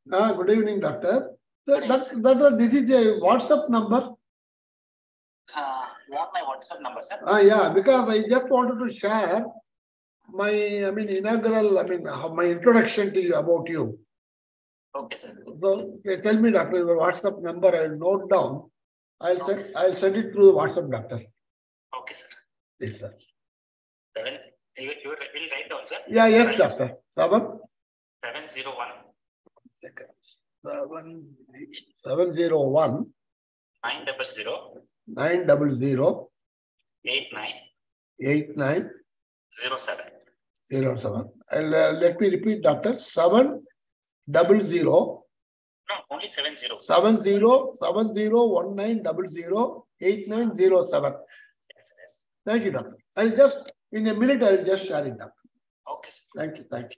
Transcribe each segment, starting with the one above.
Good evening, doctor. So, this is a WhatsApp number. You want my WhatsApp number, sir? Yeah, because I just wanted to share my, inaugural, my introduction to you about you. Okay, sir. So, tell me, doctor, your WhatsApp number. I'll note down. I'll send it through the WhatsApp, doctor. Okay, sir. Yes, sir. You will write down, sir? Yeah, yes, doctor. 701. 701 900 89 07. Let me repeat, doctor. 700. No, only 70. 1900 Yes. Thank you, doctor. I'll just, in a minute, I'll just share it, doctor. Okay, sir. Thank you. Thank you.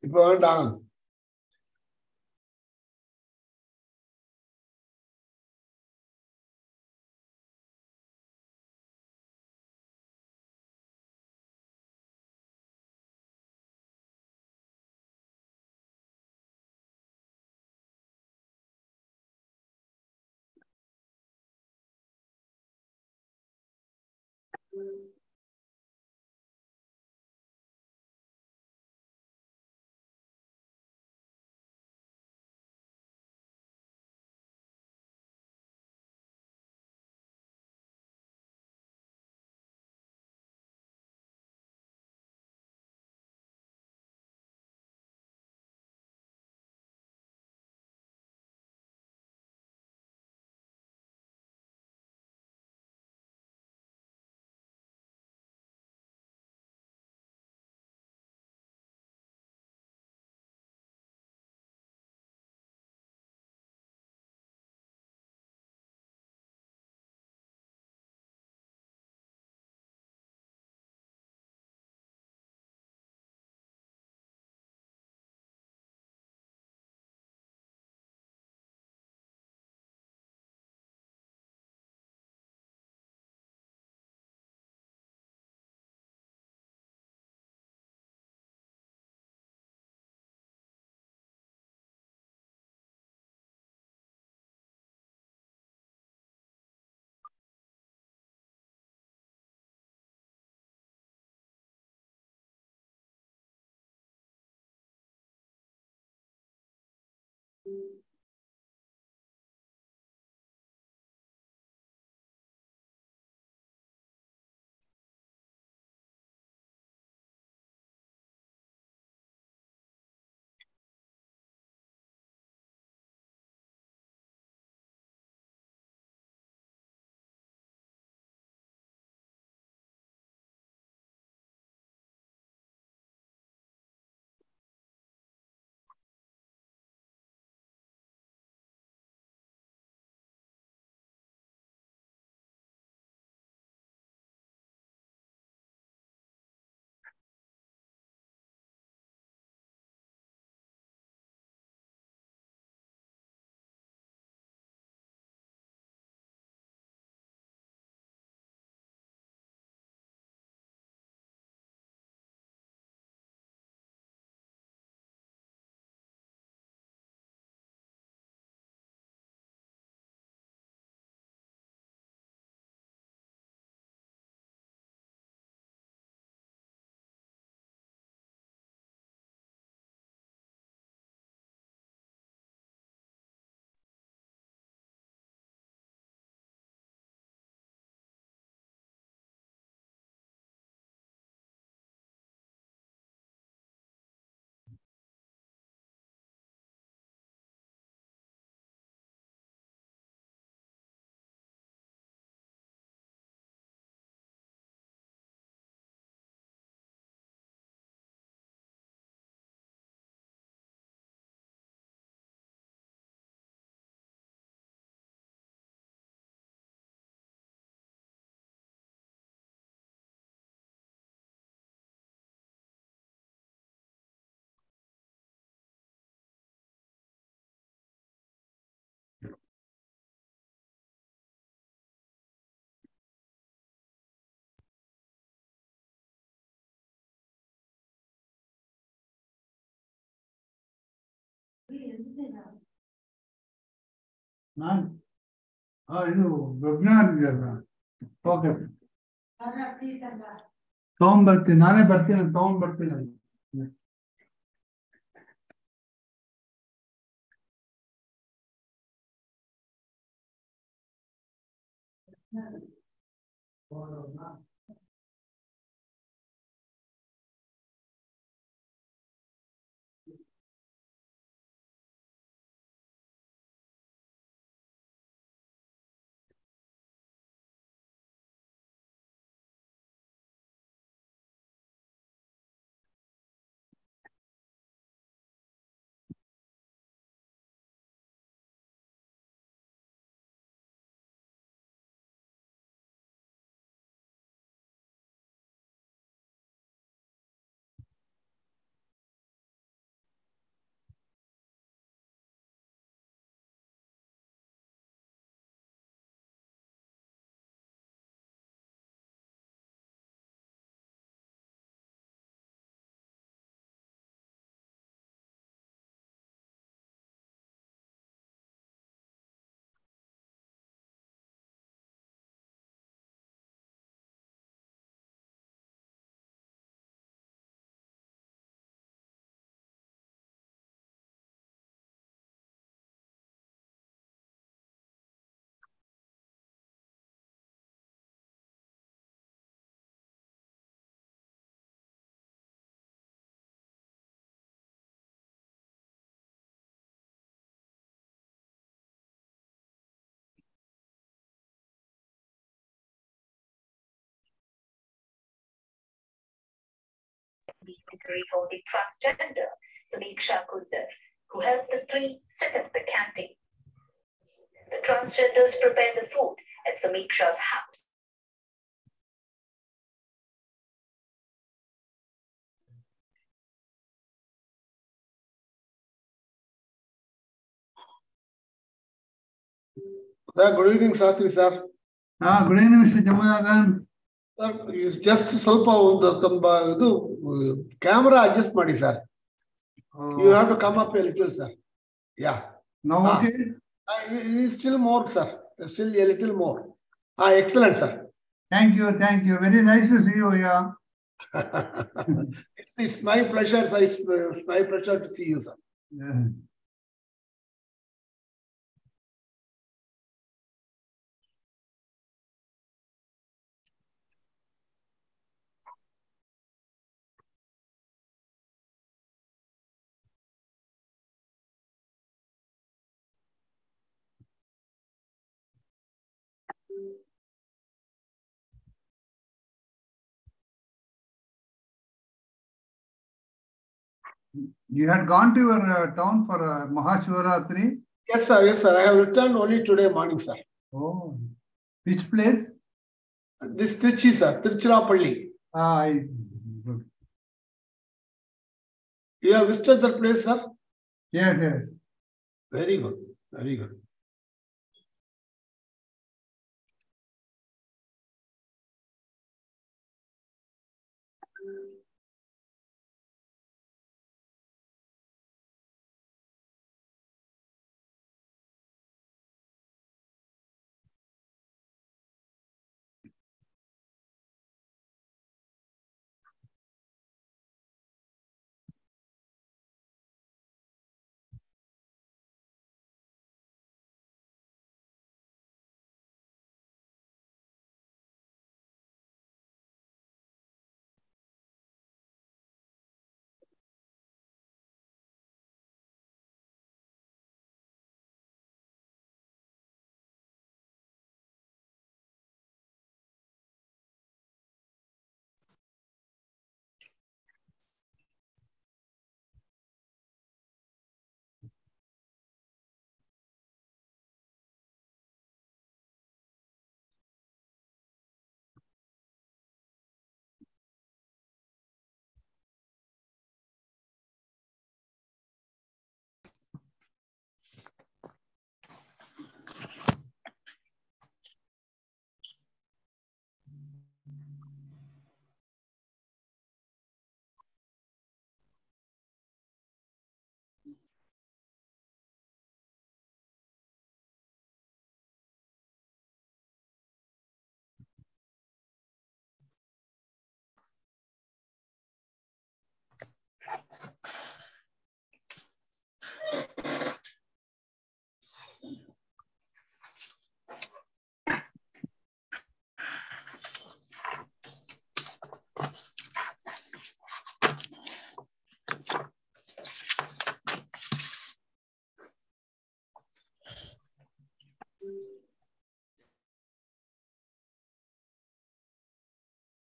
இப்போ வேண்டாம் ಇದು webinar ಇದೆಯಲ್ಲ. Okay. ತಗೊಂಡ್ಬರ್ತೀನಿ, ನಾನೇ ಬರ್ತೀನಿ, ತಗೊಂಡ್ಬರ್ತೀನಿ. For the transgender, Samiksha Kudar, who helped the three set up the canteen. The transgenders prepare the food at Samiksha's house. Sir, good evening, Shastri sir. Good evening, Mr. Jamunadan. Sir, just ಸ್ವಲ್ಪ ಒಂದು ಇದು camera adjust ಮಾಡಿ sir. You have to come up a little, sir. Yeah. Now okay? Still more, sir. Still a little more. Excellent, sir. Thank you. Very nice to see you here. It's my pleasure, sir. It's my pleasure to see you, sir. Yeah. You had gone to your town for Mahashivaratri? Yes, sir. Yes, sir. I have returned only today morning, sir. Oh, which place? This Trichy, sir. Tiruchirappalli. Good. You have visited that place, sir? Yes. Very good. Very good.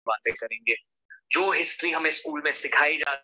बातें करेंगे जो history हमें school में सिखाई जा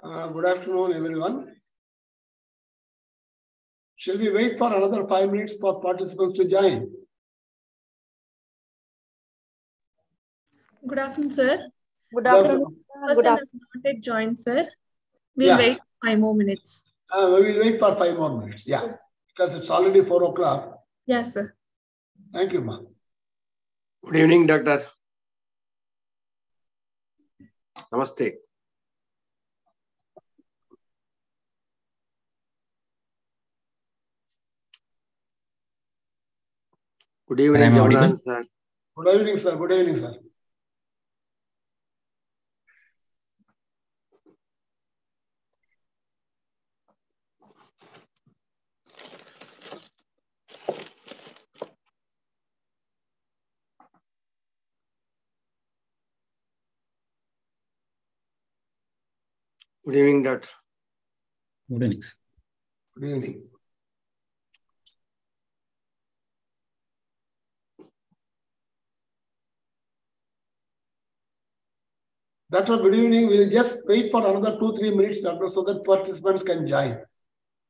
Good afternoon, everyone. Shall we wait for another 5 minutes for participants to join? Good afternoon, sir. Good afternoon. Person has not yet joined, sir. We'll Yeah. wait 5 more minutes. We will wait for 5 more minutes. Yeah, Yes. because it's already 4 o'clock. Yes, sir. Thank you, ma. Good evening, Doctor. Namaste. Good evening, Am I audible? Vayomanasa sir. Good evening, sir. Good evening, sir. Good evening, Doctor. Good evening, sir. Good evening. Doctor, good evening. We'll just wait for another 2-3 minutes, Doctor, so that participants can join.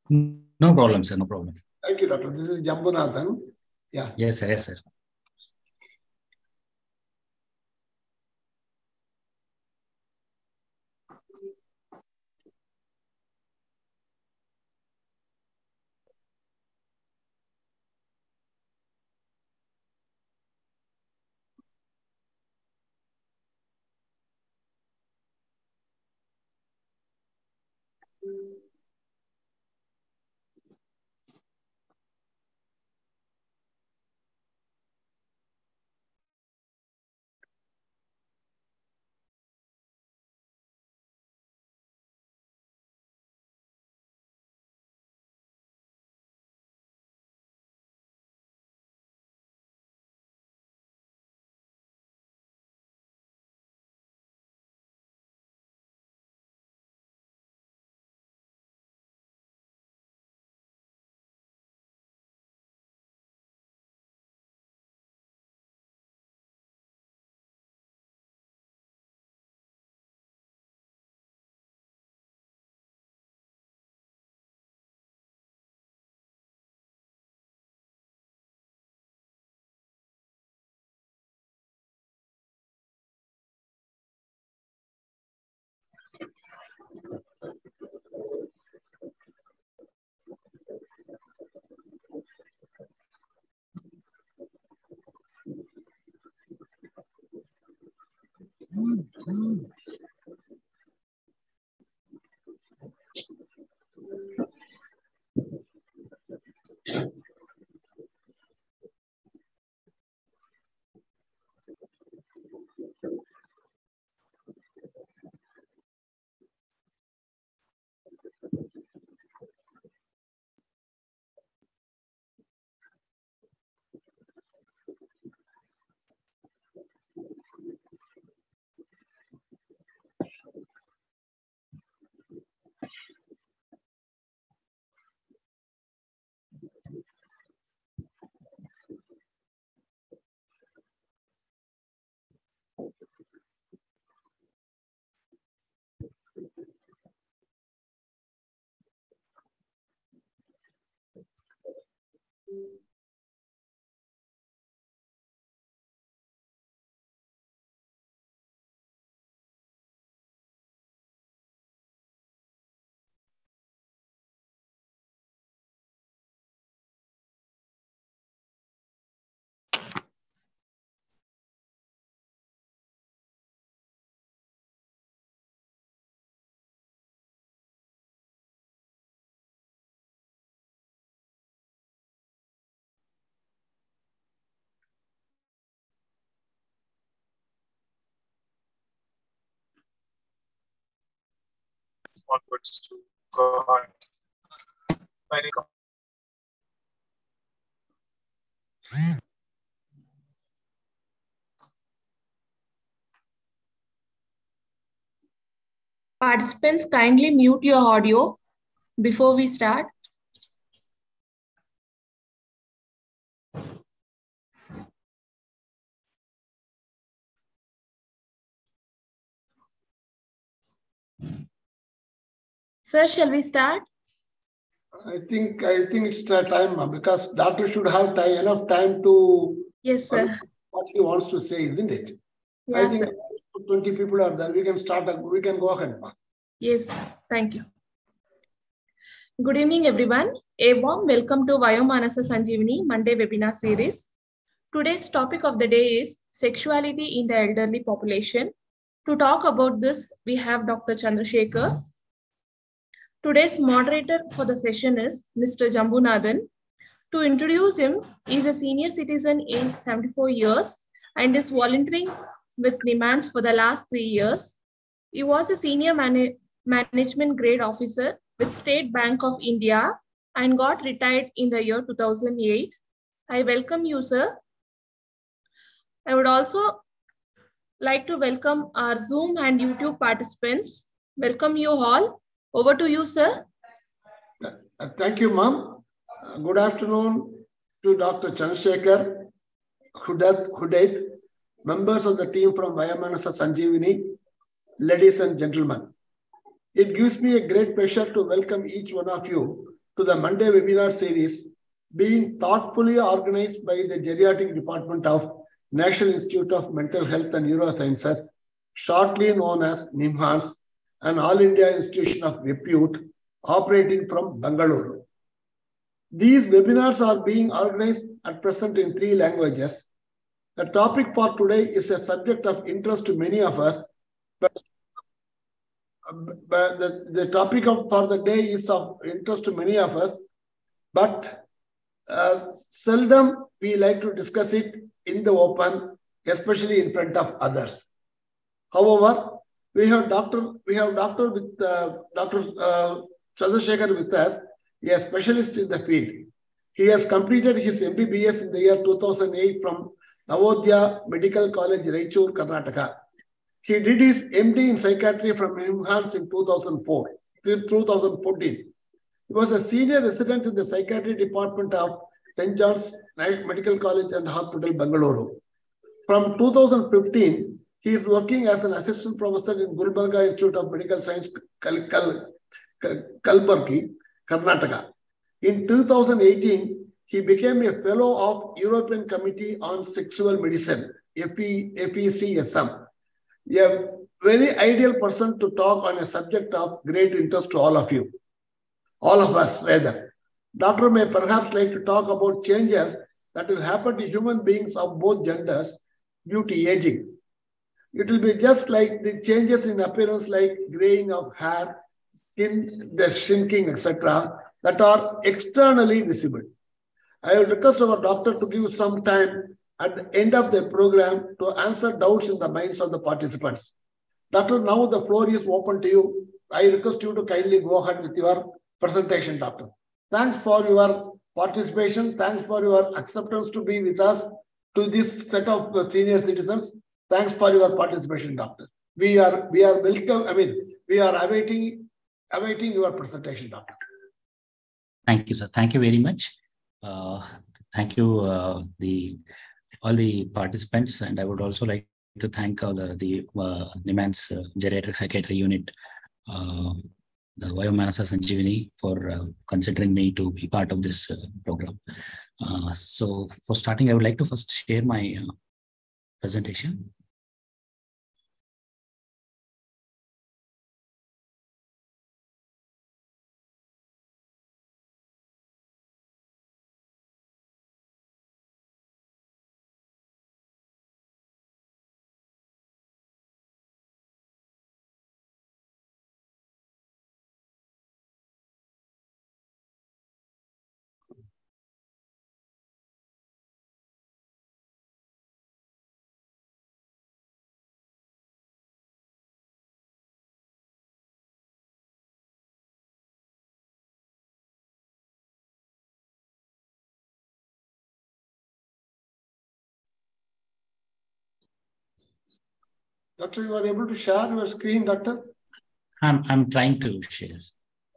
No problem, sir. No problem. Thank you, Doctor. This is Jambunathan. Yeah. Yes, sir. Yes, sir. Onwards to God. Very Participants, kindly mute your audio before we start. Sir, shall we start? I think it's the time because doctor should have enough time to Yes, sir. what he wants to say, isn't it? I Yeah, think sir. 20 people are there. We can start. We can go ahead. Yes, thank you. Good evening, everyone. A warm welcome to Vayomanasa Sanjeevani Monday webinar series. Today's topic of the day is sexuality in the elderly population. To talk about this, we have Dr. Chandrasekhar. Today's moderator for the session is Mr. Jambunathan. To introduce him, he is a senior citizen aged 74 years and is volunteering with NIMHANS for the last 3 years. He was a senior management grade officer with State Bank of India and got retired in the year 2008. I welcome you, sir. I would also like to welcome our Zoom and YouTube participants. Welcome you all. Over to you, sir. Thank you, ma'am. Good afternoon to Dr. Chandrasekhar Huded, members of the team from Vayomanasa Sanjeevani, ladies and gentlemen. It gives me a great pleasure to welcome each one of you to the Monday webinar series being thoughtfully organized by the Geriatric Department of National Institute of Mental Health and Neurosciences, shortly known as NIMHANS, an all India institution of repute operating from Bangalore. These webinars are being organized at present in 3 languages. The topic for today is a subject of interest to many of us, but the topic for the day is of interest to many of us, but seldom we like to discuss it in the open, especially in front of others. However, we have Dr. Chandrasekhar with us, a specialist in the field. He has completed his MBBS in the year 2008 from Navodaya Medical College, Raichur, Karnataka. He did his MD in psychiatry from NIMHANS in 2014. He was a senior resident in the psychiatry department of St. John's Medical College and Hospital, Bangalore. From 2015, he is working as an assistant professor in Gulbarga Institute of Medical Science, Kalburgi, Karnataka. In 2018, he became a fellow of European Committee on Sexual Medicine, FECSM. A very ideal person to talk on a subject of great interest to all of you. All of us, rather. Doctor may perhaps like to talk about changes that will happen to human beings of both genders due to aging. It will be just like the changes in appearance like graying of hair, skin, the shrinking, etc., that are externally visible. I will request our doctor to give some time at the end of the program to answer doubts in the minds of the participants. Doctor, now the floor is open to you. I request you to kindly go ahead with your presentation, doctor. Thanks for your participation. Thanks for your acceptance to be with us to this set of senior citizens. Thanks for your participation, doctor. We are welcome. We are awaiting your presentation, doctor. Thank you, sir. Thank you very much. Thank you, all the participants, and I would also like to thank all the NIMHANS Geriatric Psychiatry Unit, the Vayomanasa Sanjeevani, for considering me to be part of this program. So for starting, I would like to first share my presentation. Doctor, you are able to share your screen, doctor? I'm trying to share.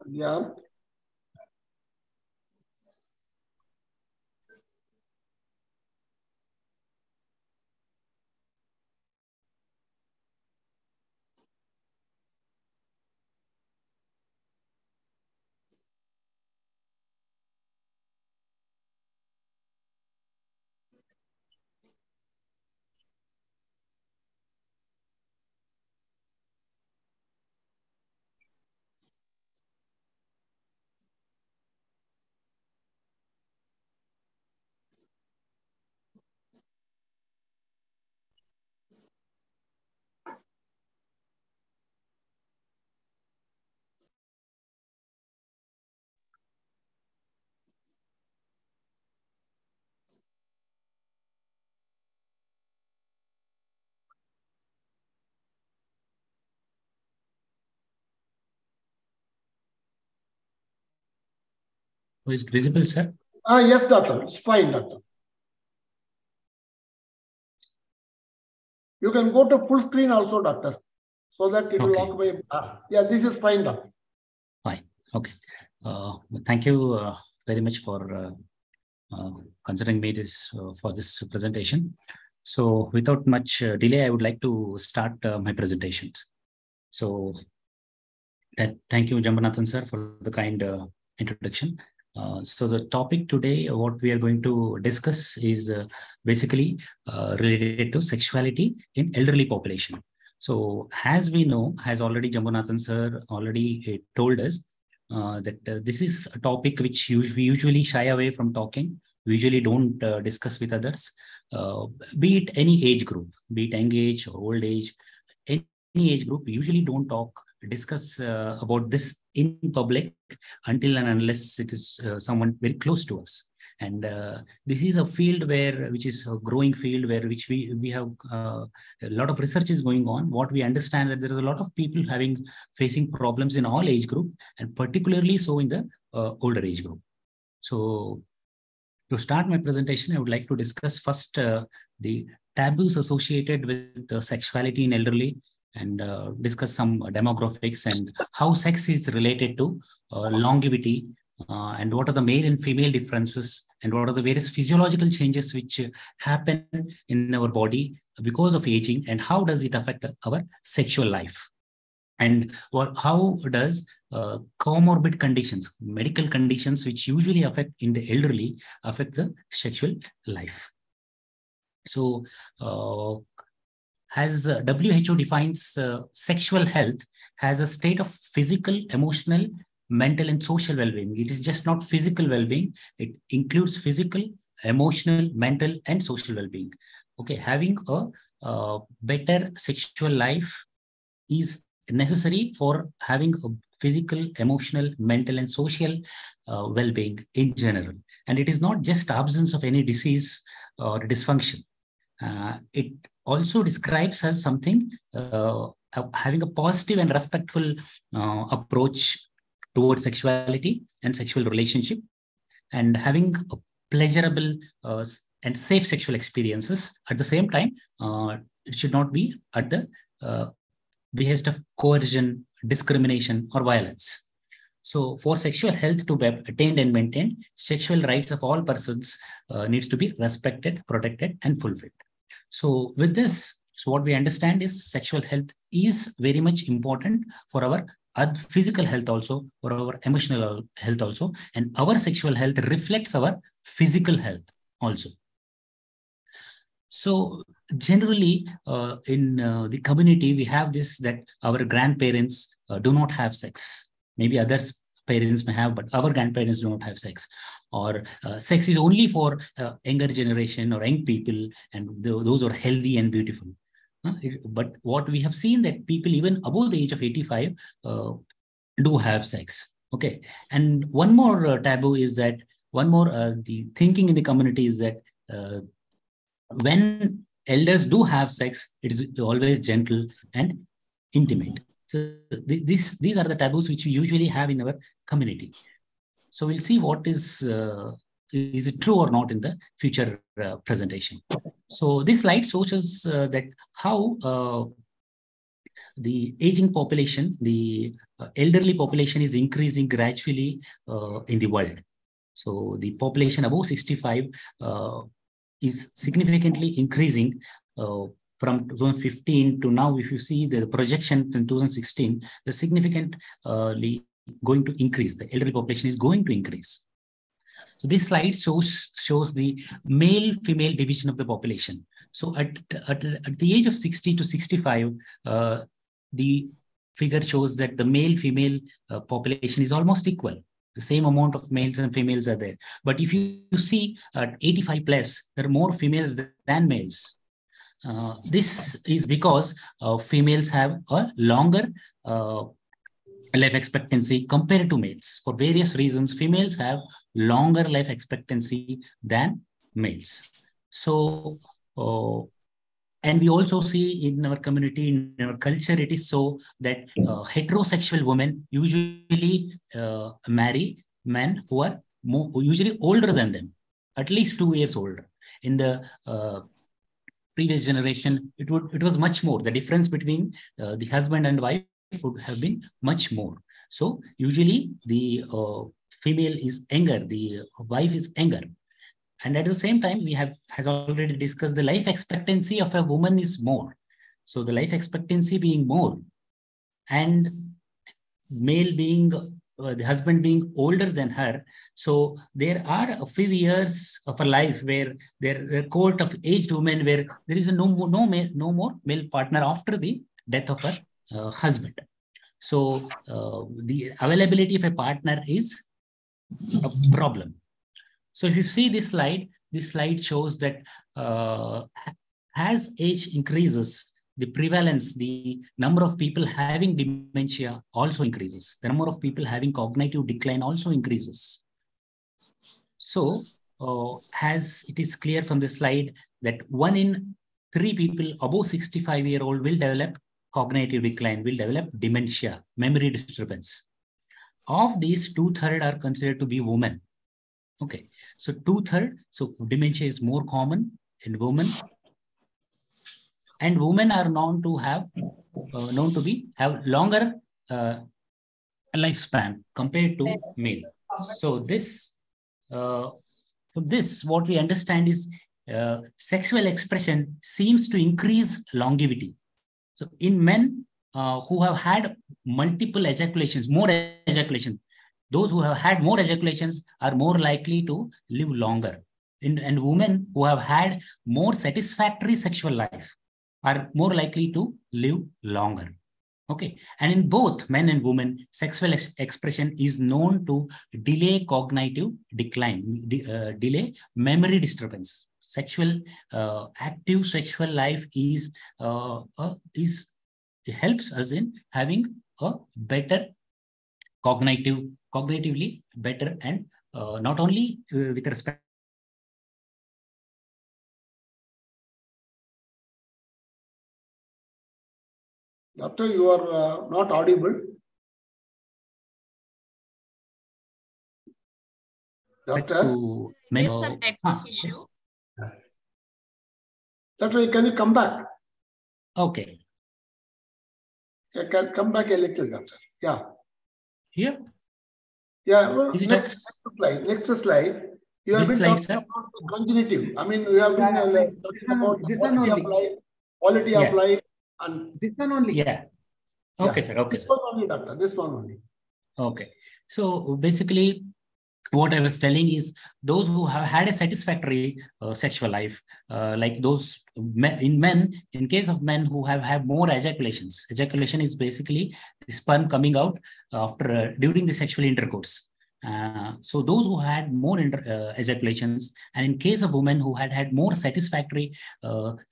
Yeah. Is it visible, sir? Yes, doctor. It's fine, doctor. You can go to full screen also, doctor, so that it will Okay. occupy. Yeah, this is fine, doctor. Fine. Okay. Thank you very much for considering me this for this presentation. So without much delay, I would like to start my presentation. So thank you, Jambanathan sir, for the kind introduction. So the topic today, what we are going to discuss is basically related to sexuality in elderly population. So as we know, as already Jambanathan sir already told us, that this is a topic which we usually shy away from talking. We usually don't discuss with others, be it any age group, be it young age or old age, any age group, we usually don't discuss about this in public until and unless it is someone very close to us. And this is a field which is a growing field which we have a lot of research is going on. What we understand that there is a lot of people facing problems in all age group, and particularly so in the older age group. So to start my presentation, I would like to discuss first the taboos associated with sexuality in elderly, and discuss some demographics and how sex is related to longevity, and what are the male and female differences, and what are the various physiological changes which happen in our body because of aging, and how does it affect our sexual life, and how does comorbid conditions, medical conditions which usually affect in the elderly, affect the sexual life. So as WHO defines sexual health as a state of physical, emotional, mental, and social well-being. It is just not physical well-being. It includes physical, emotional, mental, and social well-being. Okay, having a better sexual life is necessary for having a physical, emotional, mental, and social well-being in general. And it is not just absence of any disease or dysfunction. It also describes as something having a positive and respectful approach towards sexuality and sexual relationship, and having a pleasurable and safe sexual experiences. At the same time, it should not be at the behest of coercion, discrimination, or violence. So for sexual health to be attained and maintained, sexual rights of all persons needs to be respected, protected, and fulfilled. So with this, so what we understand is sexual health is very much important for our physical health also, for our emotional health also, and our sexual health reflects our physical health also. So generally in the community, we have this, that our grandparents do not have sex. Maybe others parents may have, but our grandparents do not have sex. Or sex is only for younger generation or young people, and those are healthy and beautiful. But what we have seen, that people even above the age of 85 do have sex. Okay. And one more taboo is that, the thinking in the community is that when elders do have sex, it is always gentle and intimate. So these are the taboos which we usually have in our community. So we'll see what is it true or not in the future presentation. So this slide shows us that how the aging population, the elderly population is increasing gradually in the world. So the population above 65 is significantly increasing from 2015 to now. If you see the projection in 2016, the significantly going to increase. The elderly population is going to increase. So this slide shows the male-female division of the population. So at the age of 60 to 65, the figure shows that the male-female population is almost equal. The same amount of males and females are there. But if you see at 85 plus, there are more females than males. This is because females have a longer life expectancy compared to males. For various reasons, females have longer life expectancy than males. So, and we also see in our community, in our culture, it is so that heterosexual women usually marry men who are usually older than them, at least 2 years older. In the previous generation, it was much more. The difference between the husband and wife would have been much more. So usually the female is younger, the wife is younger. And at the same time, we has already discussed the life expectancy of a woman is more. So the life expectancy being more and male being, the husband being older than her. So there are a few years of a life where there are cohort of aged women where there is no more male partner after the death of her husband. So the availability of a partner is a problem. So if you see this slide shows that as age increases, the prevalence, the number of people having dementia also increases. The number of people having cognitive decline also increases. So as it is clear from the slide that 1 in 3 people above 65-year-old will develop cognitive decline, will develop dementia, memory disturbance. Of these, 2/3 are considered to be women. Okay, so 2/3, so dementia is more common in women. And women are known to have longer lifespan compared to male. So this, what we understand is sexual expression seems to increase longevity. So in men who have had multiple ejaculations, more ejaculation, those who have had more ejaculations are more likely to live longer. And women who have had more satisfactory sexual life are more likely to live longer. Okay, and in both men and women, sexual expression is known to delay cognitive decline, delay memory disturbance. Active sexual life helps us in having a better cognitively better, and not only with respect. Doctor, you are not audible. Doctor? There's some network issue. Yes. Doctor, can you come back? Okay. You can come back a little, Doctor. Yeah. Here? Yeah. Well, next slide. You have been talking about congenitive. I mean, we have been talking about quality of life. And this one only. Yeah. Okay, sir. Okay, this one only, Doctor. This one only. Okay. So basically, what I was telling is those who have had a satisfactory sexual life, like those in men, in case of men who have had more ejaculations. Ejaculation is basically the sperm coming out after during the sexual intercourse. So those who had more ejaculations, and in case of women who had more satisfactory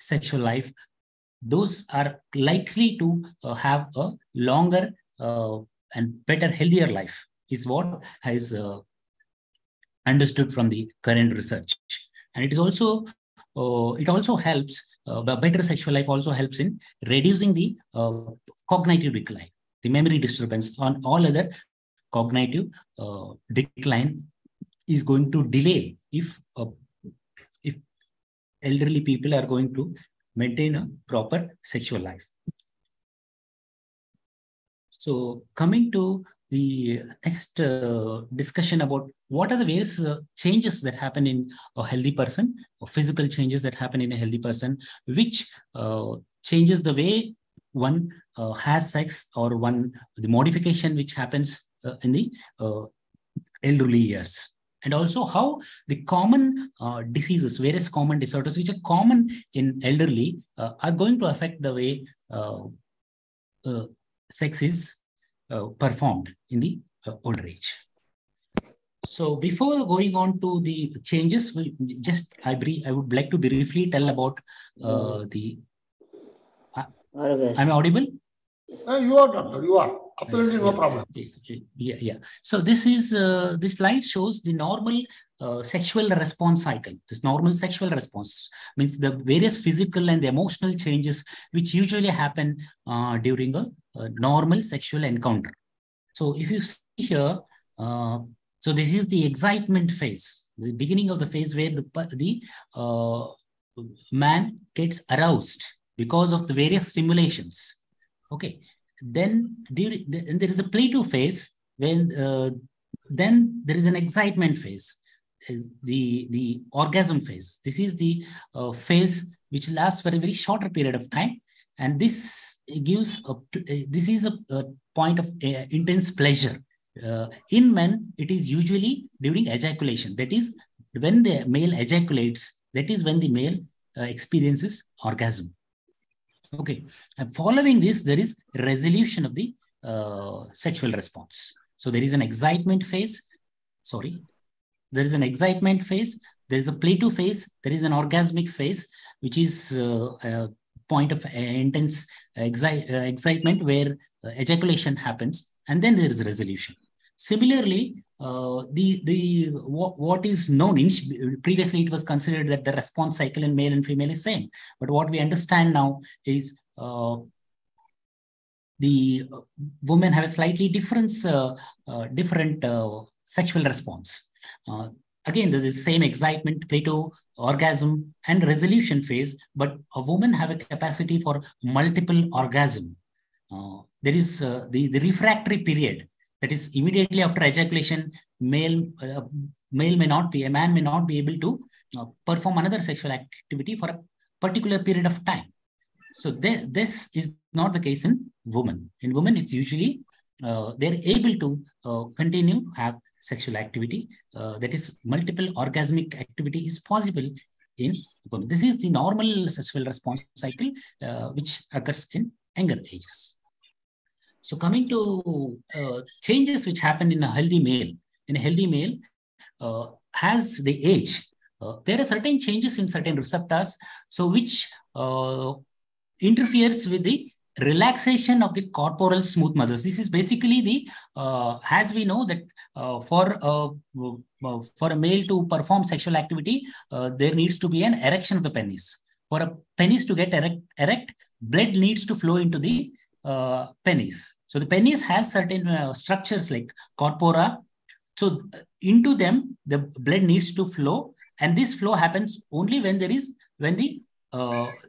sexual life, those are likely to have a longer and better, healthier life, is what has understood from the current research. And it is also, it also helps, better sexual life also helps in reducing the cognitive decline, the memory disturbance, on all other cognitive decline is going to delay if elderly people are going to maintain a proper sexual life. So coming to the next discussion about what are the various changes that happen in a healthy person, or physical changes that happen in a healthy person, which changes the way one has sex, or the modification which happens in the elderly years. And also how the common diseases, various common disorders which are common in elderly are going to affect the way sex is performed in the older age. So before going on to the changes, I would like to briefly tell about the... Am I audible? You are, Doctor, you are. Absolutely no problem. Yeah. So this slide shows the normal sexual response cycle. This normal sexual response means the various physical and the emotional changes which usually happen during a normal sexual encounter. So if you see here, So this is the excitement phase, the beginning of the phase where the man gets aroused because of the various stimulations. Okay. Then there is a plateau phase when then there is an excitement phase, the orgasm phase. This is the phase which lasts for a very shorter period of time, and this gives this is a point of intense pleasure. In men, it is usually during ejaculation. That is when the male ejaculates. That is when the male experiences orgasm. Okay, and following this, there is resolution of the sexual response. So there is an excitement phase. Sorry, there is an excitement phase. There is a plateau phase. There is an orgasmic phase, which is a point of intense excitement where ejaculation happens, and then there is resolution. Similarly, what is known previously, it was considered that the response cycle in male and female is same, but what we understand now is the women have a slightly different sexual response. Again, there is the same excitement, plateau, orgasm, and resolution phase, but a woman have a capacity for multiple orgasm. There is the refractory period. That is immediately after ejaculation, a man may not be able to perform another sexual activity for a particular period of time. So this is not the case in women. In women, it's usually they're able to continue to have sexual activity. That is, multiple orgasmic activity is possible in women. This is the normal sexual response cycle which occurs in younger ages. So coming to changes which happen in a healthy male. In a healthy male, as they age, there are certain changes in certain receptors, so which interferes with the relaxation of the corporal smooth muscles. This is basically the, as we know that for a male to perform sexual activity, there needs to be an erection of the penis. For a penis to get erect, blood needs to flow into the penis. So the penis has certain structures like corpora. So into them, the blood needs to flow, and this flow happens only when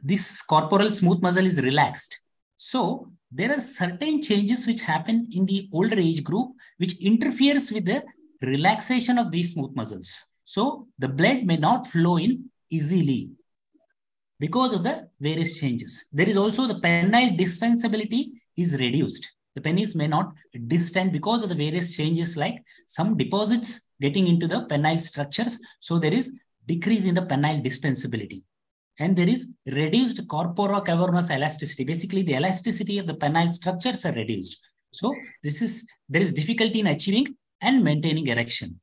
this corporal smooth muscle is relaxed. So there are certain changes which happen in the older age group which interferes with the relaxation of these smooth muscles. So the blood may not flow in easily because of the various changes. There is also the penile distensibility is reduced. The penis may not distend because of the various changes like some deposits getting into the penile structures. So there is decrease in the penile distensibility. And there is reduced corporocavernous elasticity. Basically, the elasticity of the penile structures are reduced. So there is difficulty in achieving and maintaining erection.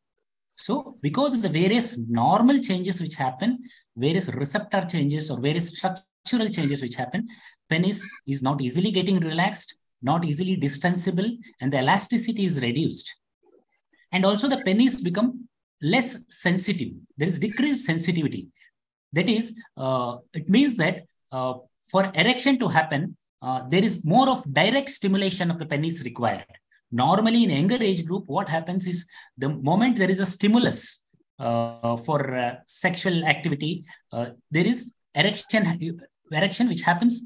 So because of the various normal changes which happen, various receptor changes or various structural changes which happen, penis is not easily getting relaxed, not easily distensible, and the elasticity is reduced. And also the penis become less sensitive. There is decreased sensitivity. That is, it means that for erection to happen, there is more of direct stimulation of the penis required. Normally in younger age group, what happens is the moment there is a stimulus for sexual activity, there is erection which happens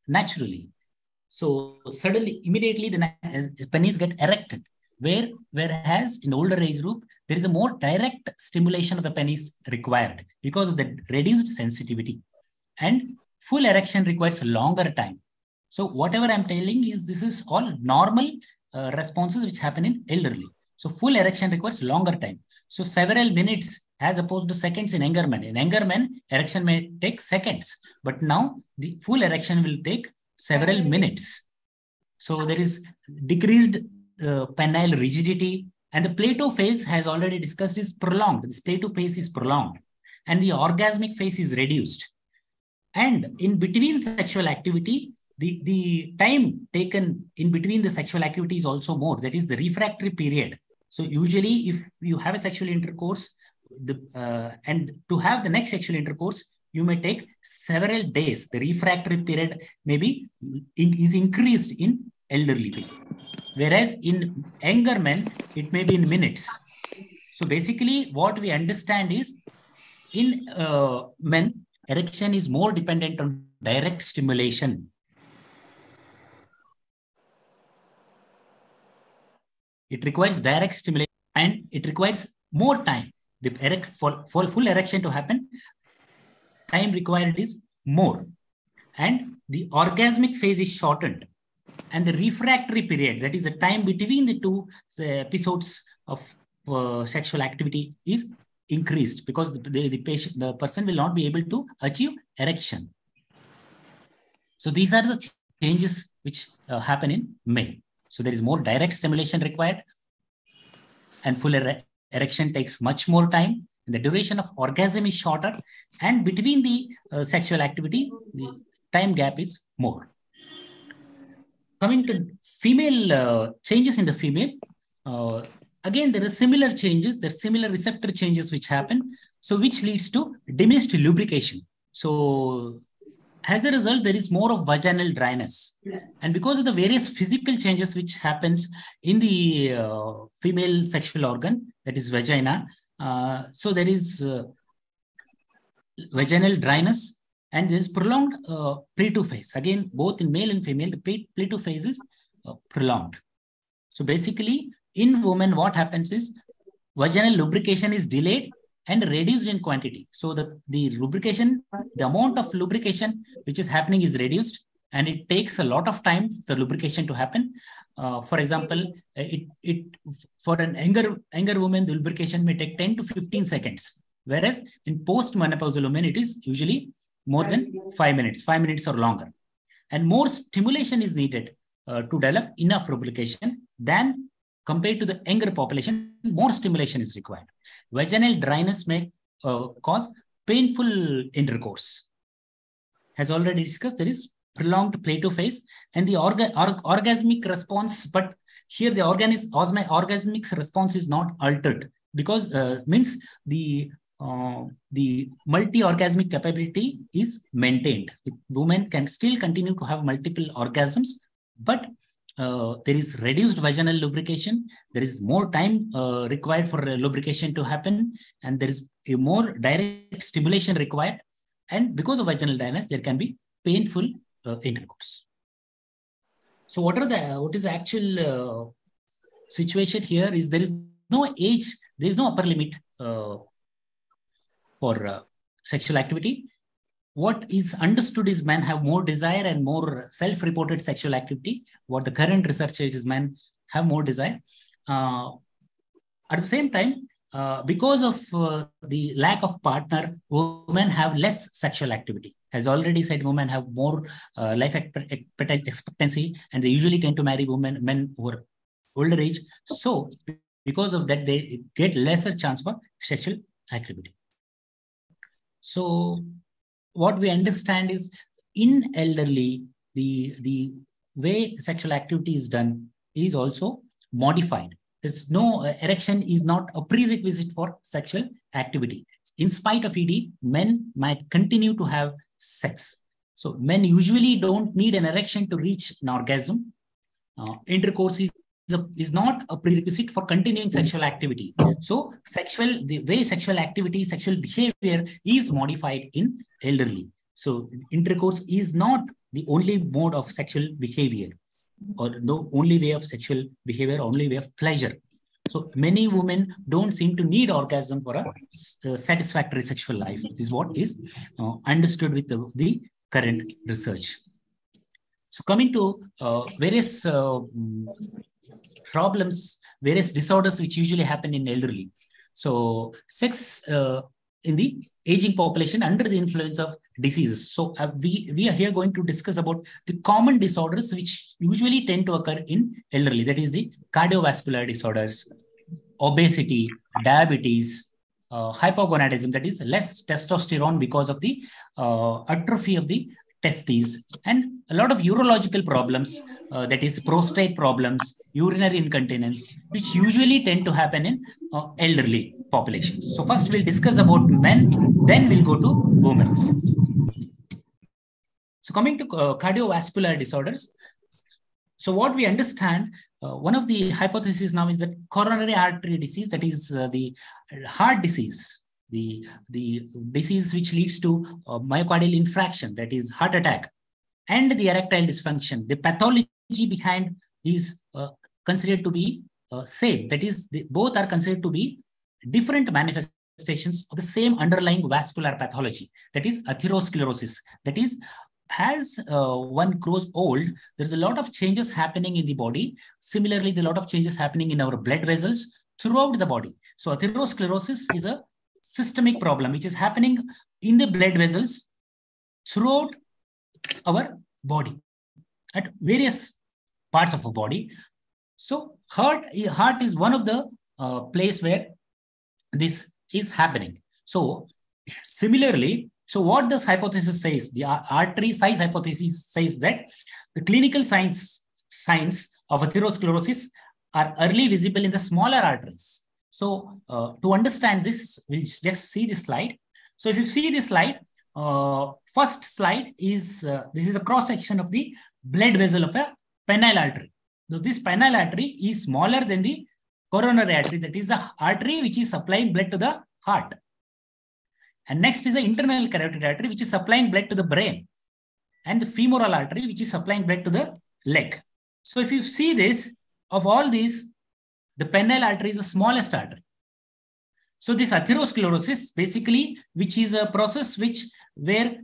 naturally. So suddenly, immediately the penis get erected. Whereas in older age group, there is a more direct stimulation of the penis required because of the reduced sensitivity. And full erection requires a longer time. So whatever I'm telling is this is all normal responses which happen in elderly. So full erection requires longer time. So several minutes as opposed to seconds in younger men. In younger men, erection may take seconds, but now the full erection will take several minutes. So there is decreased penile rigidity, and the plateau phase, has already discussed, is prolonged. This plateau phase is prolonged, and the orgasmic phase is reduced. And in between sexual activity, the time taken in between the sexual activity is also more. That is the refractory period. So usually, if you have a sexual intercourse, and to have the next sexual intercourse, you may take several days. The refractory period is increased in elderly people. Whereas in younger men, it may be in minutes. So basically what we understand is in men, erection is more dependent on direct stimulation. It requires direct stimulation and it requires more time. For full erection to happen, time required is more. And the orgasmic phase is shortened. And the refractory period, that is the time between the two episodes of sexual activity, is increased because the person will not be able to achieve erection. So these are the changes which happen in male. So there is more direct stimulation required, and full erection takes much more time. And the duration of orgasm is shorter, and between the sexual activity, the time gap is more. Coming to female changes in the female, again, there are similar changes, there are similar receptor changes which happen, so which leads to diminished lubrication. So as a result, there is more of vaginal dryness. And because of the various physical changes which happens in the female sexual organ, that is vagina, so there is vaginal dryness and there is prolonged Plateau phase. Again, both in male and female, the Plateau phase is prolonged. So basically, in women, what happens is vaginal lubrication is delayed and reduced in quantity. So the lubrication, the amount of lubrication which is happening is reduced, and it takes a lot of time for the lubrication to happen. For example, for an younger woman, the lubrication may take 10 to 15 seconds, whereas in post-menopausal women, it is usually more than 5 minutes or longer. And more stimulation is needed to develop enough lubrication than compared to the younger population. More stimulation is required. Vaginal dryness may cause painful intercourse. As already discussed, there is prolonged Plateau phase and the orgasmic response, but here the orgasmic response is not altered because means the multi-orgasmic capability is maintained. Women can still continue to have multiple orgasms, but there is reduced vaginal lubrication. There is more time required for lubrication to happen, and there is a more direct stimulation required. And because of vaginal dryness, there can be painful intercourse. So what is the actual situation here is there is no age, there is no upper limit for sexual activity. What is understood is men have more desire and more self-reported sexual activity. What the current research is men have more desire. At the same time, because of the lack of partner, women have less sexual activity. As already said, women have more life expectancy, and they usually tend to marry men who are older age. So because of that, they get lesser chance for sexual activity. So what we understand is in elderly, the way sexual activity is done is also modified. There's no erection is not a prerequisite for sexual activity. In spite of ED, men might continue to have sex. So men usually don't need an erection to reach an orgasm. Intercourse is not a prerequisite for continuing sexual activity. So the way sexual activity, sexual behavior is modified in elderly. So intercourse is not the only mode of sexual behavior or the only way of sexual behavior, only way of pleasure. So many women don't seem to need orgasm for a satisfactory sexual life. This is what is understood with the current research. So coming to various problems, various disorders which usually happen in elderly. So sex in the aging population under the influence of diseases. So we are here going to discuss about the common disorders which usually tend to occur in elderly. That is the cardiovascular disorders, obesity, diabetes, hypogonadism, that is less testosterone because of the atrophy of the testes, and a lot of urological problems, that is prostate problems, urinary incontinence, which usually tend to happen in elderly populations. So first we'll discuss about men, then we'll go to women. So coming to cardiovascular disorders, So what we understand, one of the hypotheses now is that coronary artery disease, that is the heart disease, the disease which leads to myocardial infarction, that is heart attack, and the erectile dysfunction, the pathology behind is considered to be same. That is, both are considered to be different manifestations of the same underlying vascular pathology, that is atherosclerosis. That is, as one grows old, there's a lot of changes happening in the body. Similarly, there are a lot of changes happening in our blood vessels throughout the body. So atherosclerosis is a systemic problem which is happening in the blood vessels throughout our body at various parts of our body. So heart is one of the place where this is happening. So similarly, so what this hypothesis says, the artery size hypothesis says that the clinical signs of atherosclerosis are early visible in the smaller arteries. So to understand this, we'll just see this slide. So if you see this slide, first slide is, this is a cross section of the blood vessel of a penile artery. So this penile artery is smaller than the coronary artery, that is the artery which is supplying blood to the heart. And next is the internal carotid artery, which is supplying blood to the brain, and the femoral artery, which is supplying blood to the leg. So if you see this, of all these, the penile artery is the smallest artery. So this atherosclerosis, basically, which is a process where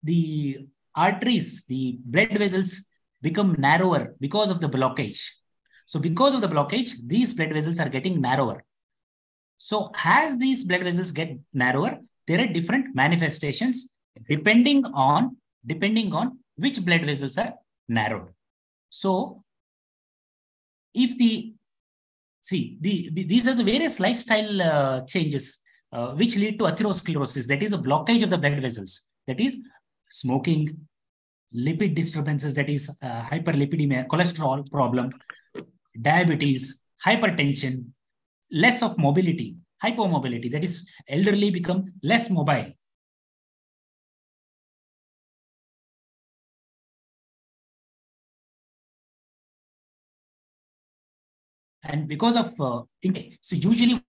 the arteries, the blood vessels become narrower because of the blockage. So because of the blockage, these blood vessels are getting narrower. So as these blood vessels get narrower, there are different manifestations depending on which blood vessels are narrowed. So if these are the various lifestyle changes which lead to atherosclerosis, that is a blockage of the blood vessels, that is smoking, lipid disturbances, that is hyperlipidemia, cholesterol problem, diabetes, hypertension, less of mobility, hypomobility, that is elderly become less mobile. And because of, so usually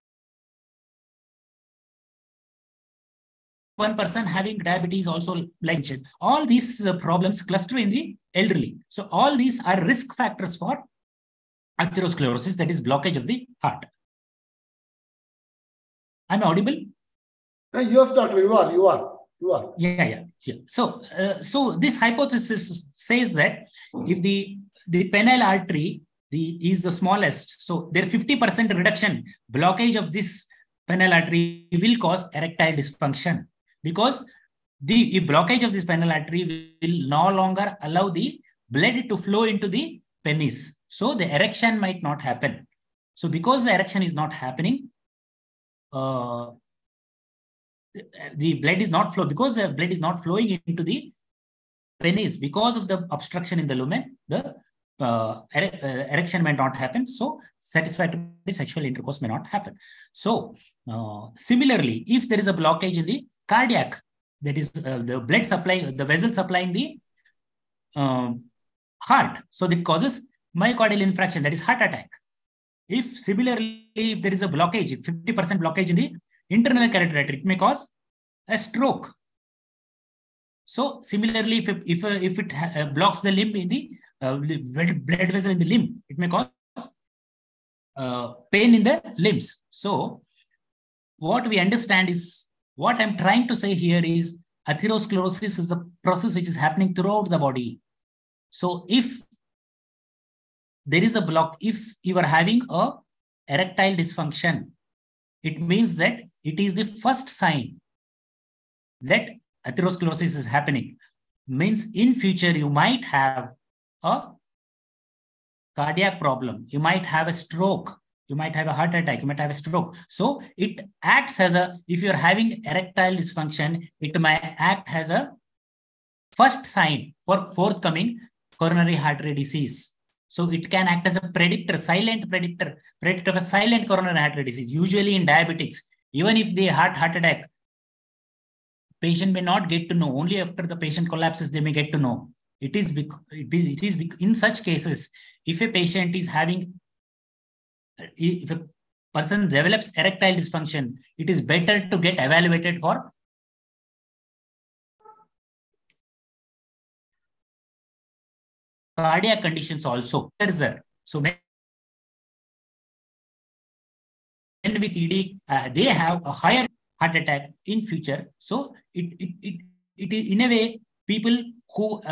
one person having diabetes also, like all these problems cluster in the elderly. So all these are risk factors for atherosclerosis, that is blockage of the heart. I'm audible? Yes, doctor, you are. Yeah. So, so this hypothesis says that if the penile artery is the smallest, so there 50% reduction, blockage of this penile artery will cause erectile dysfunction, because the blockage of this penile artery will no longer allow the blood to flow into the penis. So the erection might not happen. So because the erection is not happening, the blood is not flowing, because the blood is not flowing into the penis because of the obstruction in the lumen, the erection may not happen. So satisfactory sexual intercourse may not happen. So similarly, if there is a blockage in the cardiac, that is the blood supply, the vessel supplying the heart, so that causes myocardial infarction, that is heart attack. If similarly, if there is a blockage, 50% blockage in the internal carotid artery, it may cause a stroke. So similarly, if it blocks the limb in the blood vessel in the limb, it may cause pain in the limbs. So what we understand is, what I'm trying to say here is, atherosclerosis is a process which is happening throughout the body. So if there is a block, if you are having a erectile dysfunction, it means that it is the first sign that atherosclerosis is happening. Means in future you might have a cardiac problem, you might have a stroke, you might have a heart attack, you might have a stroke. So it acts as a, if you're having erectile dysfunction, it might act as a first sign for forthcoming coronary artery disease. So it can act as a predictor, silent predictor of a silent coronary artery disease. Usually in diabetics, even if they heart attack, patient may not get to know. Only after the patient collapses, they may get to know. it is in such cases, if a patient is having, if a person develops erectile dysfunction, it is better to get evaluated for cardiac conditions also. So men with ED, they have a higher heart attack in future. So it is in a way, people who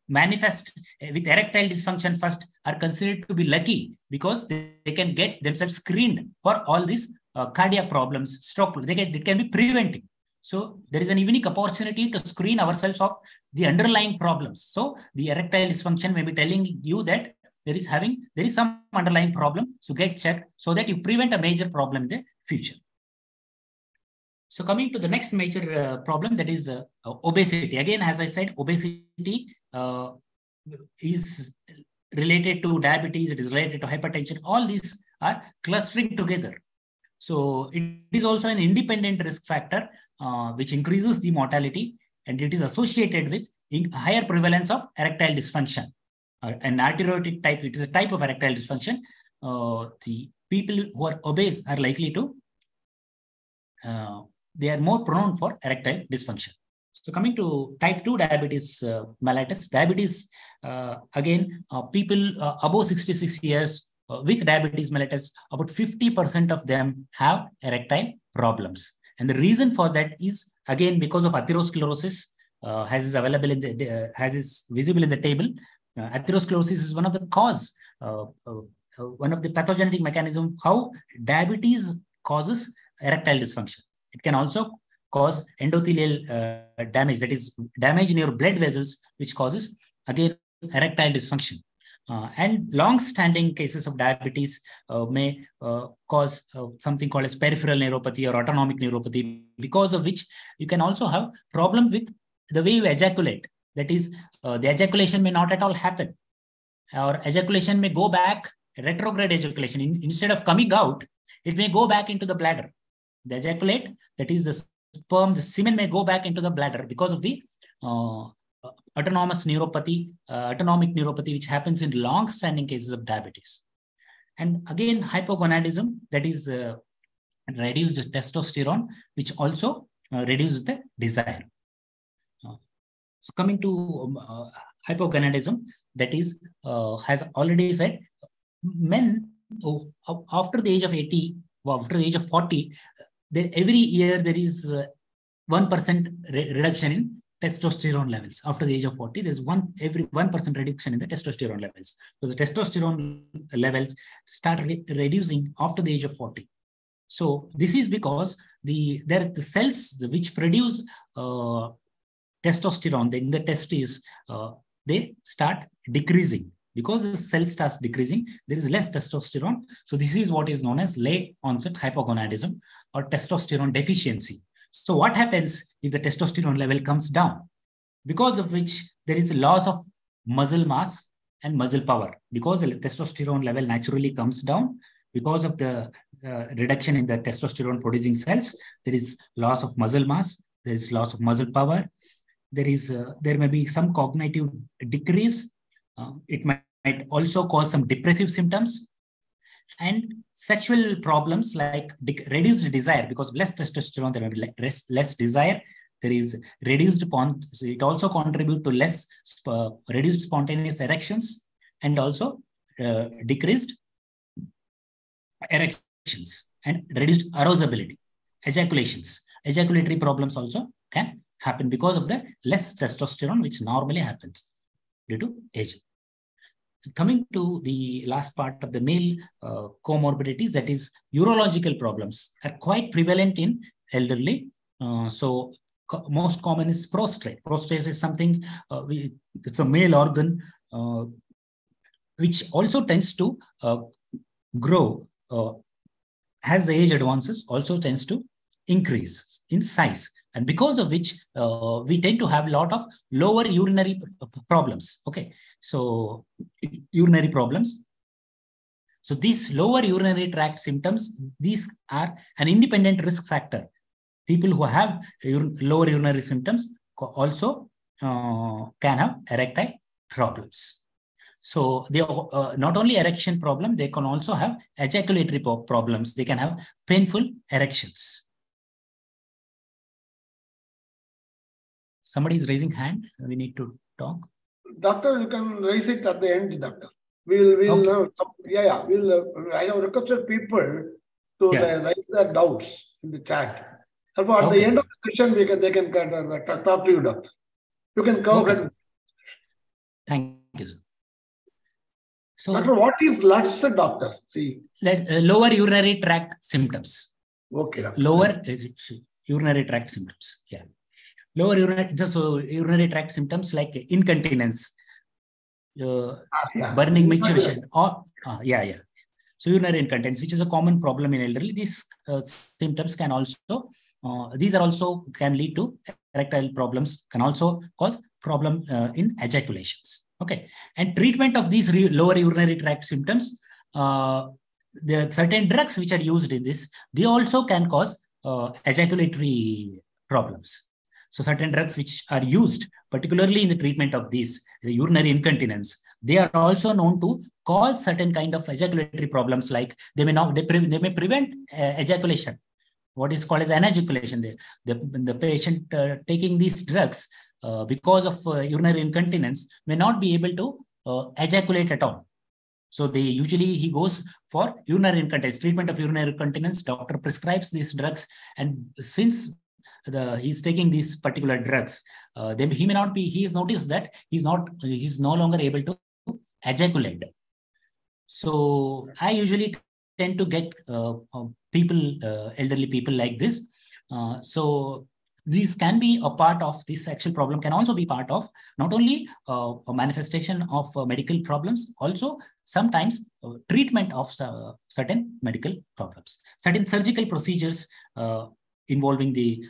manifest with erectile dysfunction first are considered to be lucky because they can get themselves screened for all these cardiac problems, stroke. It can be prevented. So there is a unique opportunity to screen ourselves of the underlying problems. So the erectile dysfunction may be telling you that there is some underlying problem. So get checked so that you prevent a major problem in the future. So coming to the next major problem, that is obesity. Again, as I said, obesity is related to diabetes. It is related to hypertension. All these are clustering together. So it is also an independent risk factor, which increases the mortality, and it is associated with higher prevalence of erectile dysfunction. An arteriotic type, it is a type of erectile dysfunction. The people who are obese are likely to, they are more prone for erectile dysfunction. So coming to type 2 diabetes mellitus, diabetes, again, people above 66 years with diabetes mellitus, about 50% of them have erectile problems. And the reason for that is, again, because of atherosclerosis, as is available in the, as is visible in the table. Atherosclerosis is one of the cause, one of the pathogenic mechanism how diabetes causes erectile dysfunction. It can also cause endothelial damage, that is damage in your blood vessels, which causes, again, erectile dysfunction. And long-standing cases of diabetes may cause something called as peripheral neuropathy or autonomic neuropathy, because of which you can also have problem with the way you ejaculate. That is, the ejaculation may not at all happen, or ejaculation may go back, retrograde ejaculation. Instead of coming out, it may go back into the bladder. The ejaculate, that is the sperm, the semen may go back into the bladder because of the autonomic neuropathy, which happens in long-standing cases of diabetes. And again, hypogonadism, that is reduced testosterone, which also reduces the desire. So coming to hypogonadism, that is, has already said, men after the age of 80, after the age of 40, every year there is 1% reduction in testosterone levels. After the age of 40, there's every 1% reduction in the testosterone levels. So the testosterone levels start reducing after the age of 40. So this is because the cells which produce testosterone in the testes, they start decreasing. Because the cell starts decreasing, there is less testosterone. So this is what is known as late onset hypogonadism or testosterone deficiency. So what happens if the testosterone level comes down? Because of which there is a loss of muscle mass and muscle power. Because the testosterone level naturally comes down, because of the reduction in the testosterone producing cells, there is loss of muscle mass, there is loss of muscle power. There may be some cognitive decrease. It might also cause some depressive symptoms and sexual problems like reduced desire. Because of less testosterone, there will be less desire. There is reduced bond. So it also contributes to less reduced spontaneous erections and also decreased erections and reduced arousability, ejaculations. Ejaculatory problems also can happen because of the less testosterone, which normally happens due to age. Coming to the last part of the male comorbidities, that is urological problems, are quite prevalent in elderly. So most common is prostate. Prostate is something, it's a male organ, which also tends to grow as the age advances, also tends to increase in size. And because of which we tend to have a lot of lower urinary problems. Okay, so urinary problems. So these lower urinary tract symptoms, these are an independent risk factor. People who have lower urinary symptoms also can have erectile problems. So they not only erection problem, they can also have ejaculatory problems. They can have painful erections. Somebody is raising hand. We need to talk. Doctor, you can raise it at the end, doctor. We'll Okay. I have requested people to raise their doubts in the chat. So at Okay, the end sir. of the session, they can talk to you, doctor. You can cover. Okay, thank you, sir. So, doctor, what is LUTS, doctor? See, lower urinary tract symptoms. Okay. Lower urinary tract symptoms. Yeah. Lower urinary tract symptoms like incontinence, burning menstruation, or so urinary incontinence, which is a common problem in elderly. These symptoms can also can lead to erectile problems, can also cause problem in ejaculations. Okay, and treatment of these lower urinary tract symptoms, there are certain drugs which are used in this. They also can cause ejaculatory problems. So certain drugs which are used, particularly in the treatment of these urinary incontinence, they are also known to cause certain kind of ejaculatory problems. Like they may prevent ejaculation, what is called as anejaculation. The patient taking these drugs because of urinary incontinence may not be able to ejaculate at all. So he goes for urinary incontinence, treatment of urinary incontinence. Doctor prescribes these drugs, and since he's taking these particular drugs, then he has noticed that he's no longer able to ejaculate. So I usually tend to get elderly people like this. So these can be a part of this sexual problem, can also be part of not only a manifestation of medical problems, also sometimes treatment of certain medical problems. Certain surgical procedures involving the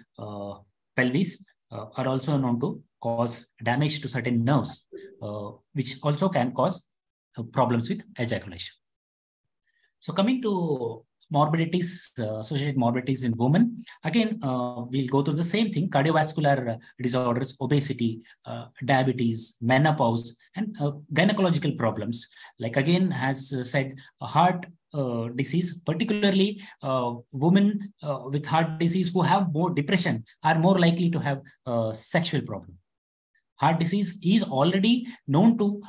pelvis are also known to cause damage to certain nerves, which also can cause problems with ejaculation. So coming to morbidities, associated morbidities in women, again, we'll go through the same thing: cardiovascular disorders, obesity, diabetes, menopause, and gynecological problems. Like again, has said, heart disease, particularly women with heart disease who have more depression are more likely to have sexual problem. Heart disease is already known to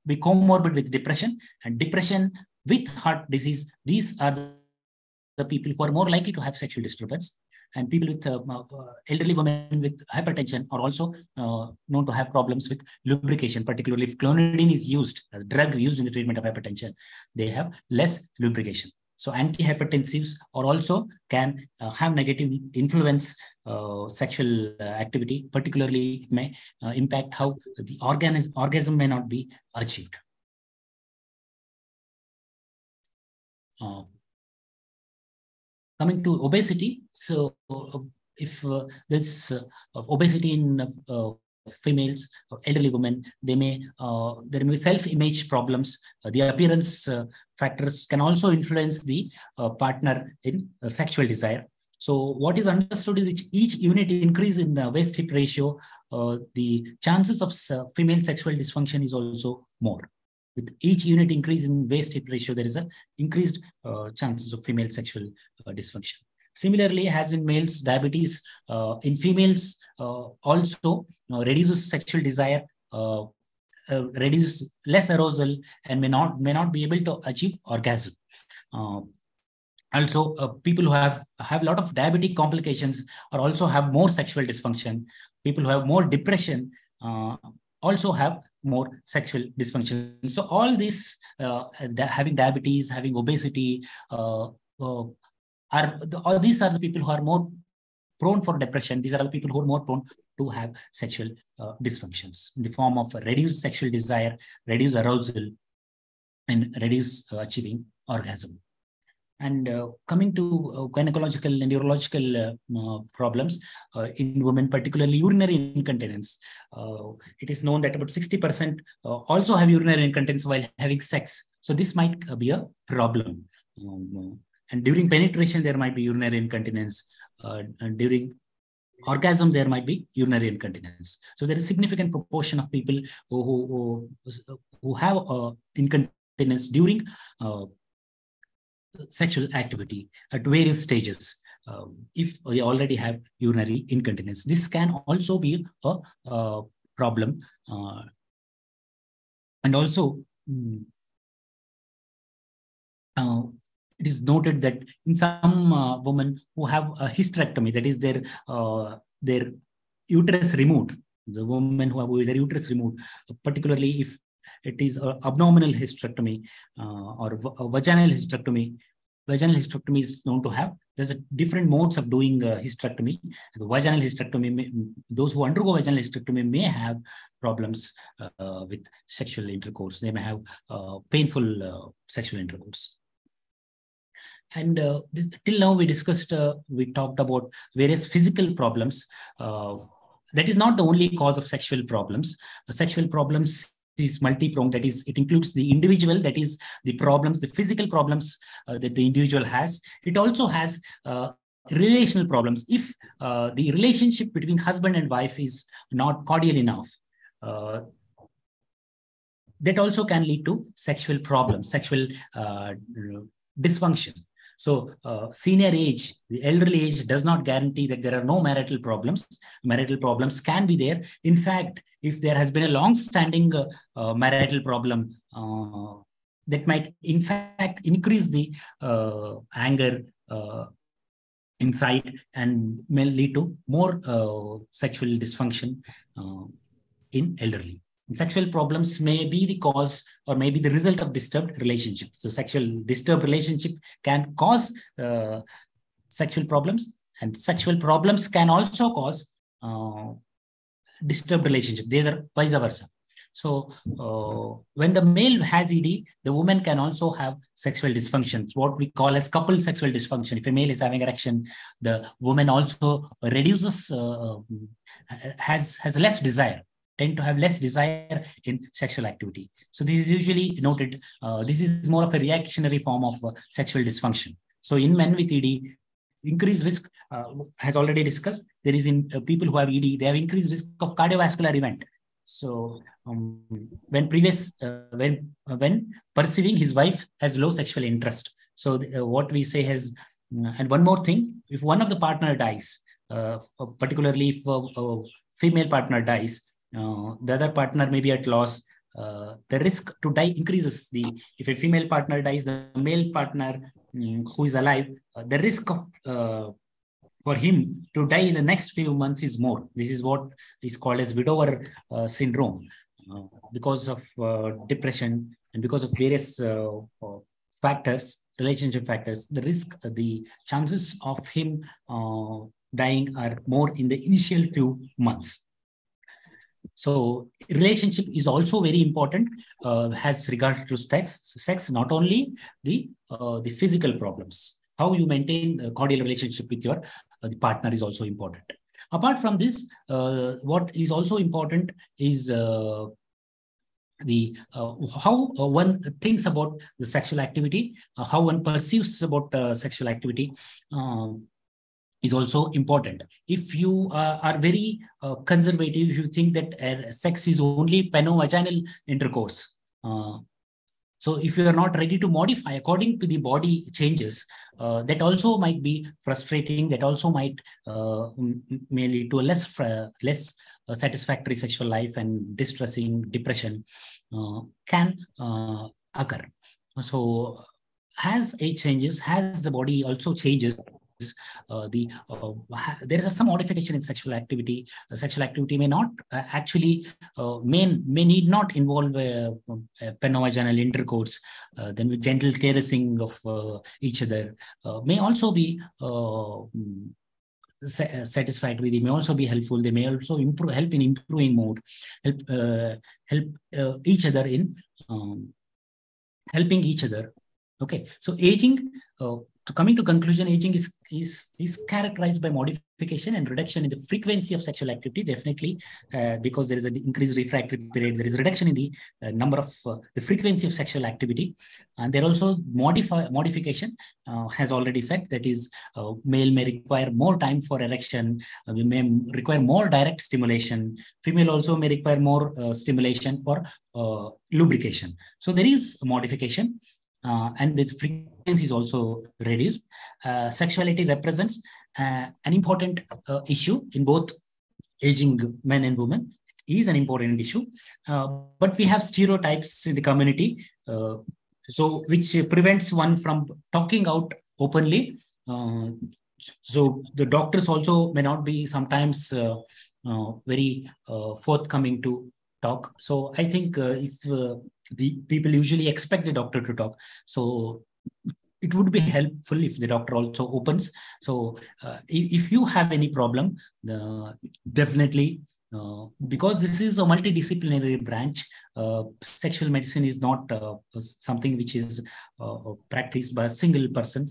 be comorbid with depression, and depression with heart disease, these are the people who are more likely to have sexual disturbance. And people with elderly women with hypertension are also known to have problems with lubrication, particularly if clonidine is used as a drug used in the treatment of hypertension, they have less lubrication. So antihypertensives are also can have negative influence sexual activity, particularly it may impact how the orgasm may not be achieved. Coming to obesity, so if there's obesity in females, elderly women, there may be self-image problems. The appearance factors can also influence the partner in sexual desire. So what is understood is each unit increase in the waist-hip ratio, the chances of female sexual dysfunction is also more. With each unit increase in waist-hip ratio, there is a increased chances of female sexual dysfunction. Similarly, as in males, diabetes in females also reduces sexual desire, reduce less arousal, and may not be able to achieve orgasm. Also, people who have a lot of diabetic complications or also have more sexual dysfunction. People who have more depression also have more sexual dysfunction. So all this, having diabetes, having obesity, these are the people who are more prone for depression. These are the people who are more prone to have sexual dysfunctions in the form of reduced sexual desire, reduced arousal, and reduced achieving orgasm. And coming to gynecological and urological problems in women, particularly urinary incontinence, it is known that about 60% also have urinary incontinence while having sex. So this might be a problem. And during penetration, there might be urinary incontinence. During orgasm, there might be urinary incontinence. So there is significant proportion of people who have incontinence during sexual activity at various stages. If they already have urinary incontinence, this can also be a problem. And also, it is noted that in some women who have a hysterectomy, that is their uterus removed, the women who have their uterus removed, particularly if it is an abdominal hysterectomy or a vaginal hysterectomy. Vaginal hysterectomy is known to have, there's different modes of doing hysterectomy. The vaginal hysterectomy, those who undergo vaginal hysterectomy may have problems with sexual intercourse. They may have painful sexual intercourse. And till now we talked about various physical problems. That is not the only cause of sexual problems. Sexual problems is multi-pronged. That is, it includes the individual, that is the problems, the physical problems that the individual has. It also has relational problems. If the relationship between husband and wife is not cordial enough, that also can lead to sexual problems, sexual dysfunction. So senior age, the elderly age does not guarantee that there are no marital problems. Marital problems can be there. In fact, if there has been a long-standing marital problem, that might in fact increase the anger inside and may lead to more sexual dysfunction in elderly. Sexual problems may be the cause or may be the result of disturbed relationship. So disturbed relationship can cause sexual problems, and sexual problems can also cause disturbed relationship. These are vice versa. So when the male has ED, the woman can also have sexual dysfunctions, what we call as coupled sexual dysfunction. If a male is having erection, the woman also reduces, has less desire, tend to have less desire in sexual activity. So this is usually noted. This is more of a reactionary form of sexual dysfunction. So in men with ED, increased risk, has already discussed, there is in people who have ED, they have increased risk of cardiovascular event. So when perceiving his wife has low sexual interest. So what we say has, and one more thing, if one of the partner dies, particularly if a female partner dies, the other partner may be at loss. The risk to die increases. If a female partner dies, the male partner who is alive, the risk of for him to die in the next few months is more. This is what is called as widower syndrome, because of depression and because of various factors, relationship factors. The chances of him dying are more in the initial few months. So relationship is also very important as regards to sex, not only the physical problems. How you maintain a cordial relationship with your the partner is also important. Apart from this, what is also important is how one thinks about the sexual activity, how one perceives about sexual activity is also important. If you are very conservative, if you think that sex is only penovaginal intercourse, so if you are not ready to modify according to the body changes, that also might be frustrating. That also might may lead to a less satisfactory sexual life, and distressing depression can occur. So as age changes, as the body also changes, there is some modification in sexual activity. Sexual activity may not actually may need not involve penovaginal intercourse. Then with gentle caressing of each other may also be satisfactory. They may also be helpful. They may also help in improving mood. Help each other in helping each other. Okay, so aging. So coming to conclusion, aging is characterized by modification and reduction in the frequency of sexual activity, definitely, because there is an increased refractory period, there is a reduction in the number of the frequency of sexual activity. And there also modification, has already said, that is, male may require more time for erection, we may require more direct stimulation, female also may require more stimulation for lubrication. So there is modification. And the frequency is also reduced. Sexuality represents an important issue in both aging men and women. It is an important issue, but we have stereotypes in the community, so which prevents one from talking out openly. So the doctors also may not be sometimes very forthcoming to talk. So I think if the people usually expect the doctor to talk, so it would be helpful if the doctor also opens. So if you have any problem, definitely, because this is a multidisciplinary branch, sexual medicine is not something which is practiced by a single person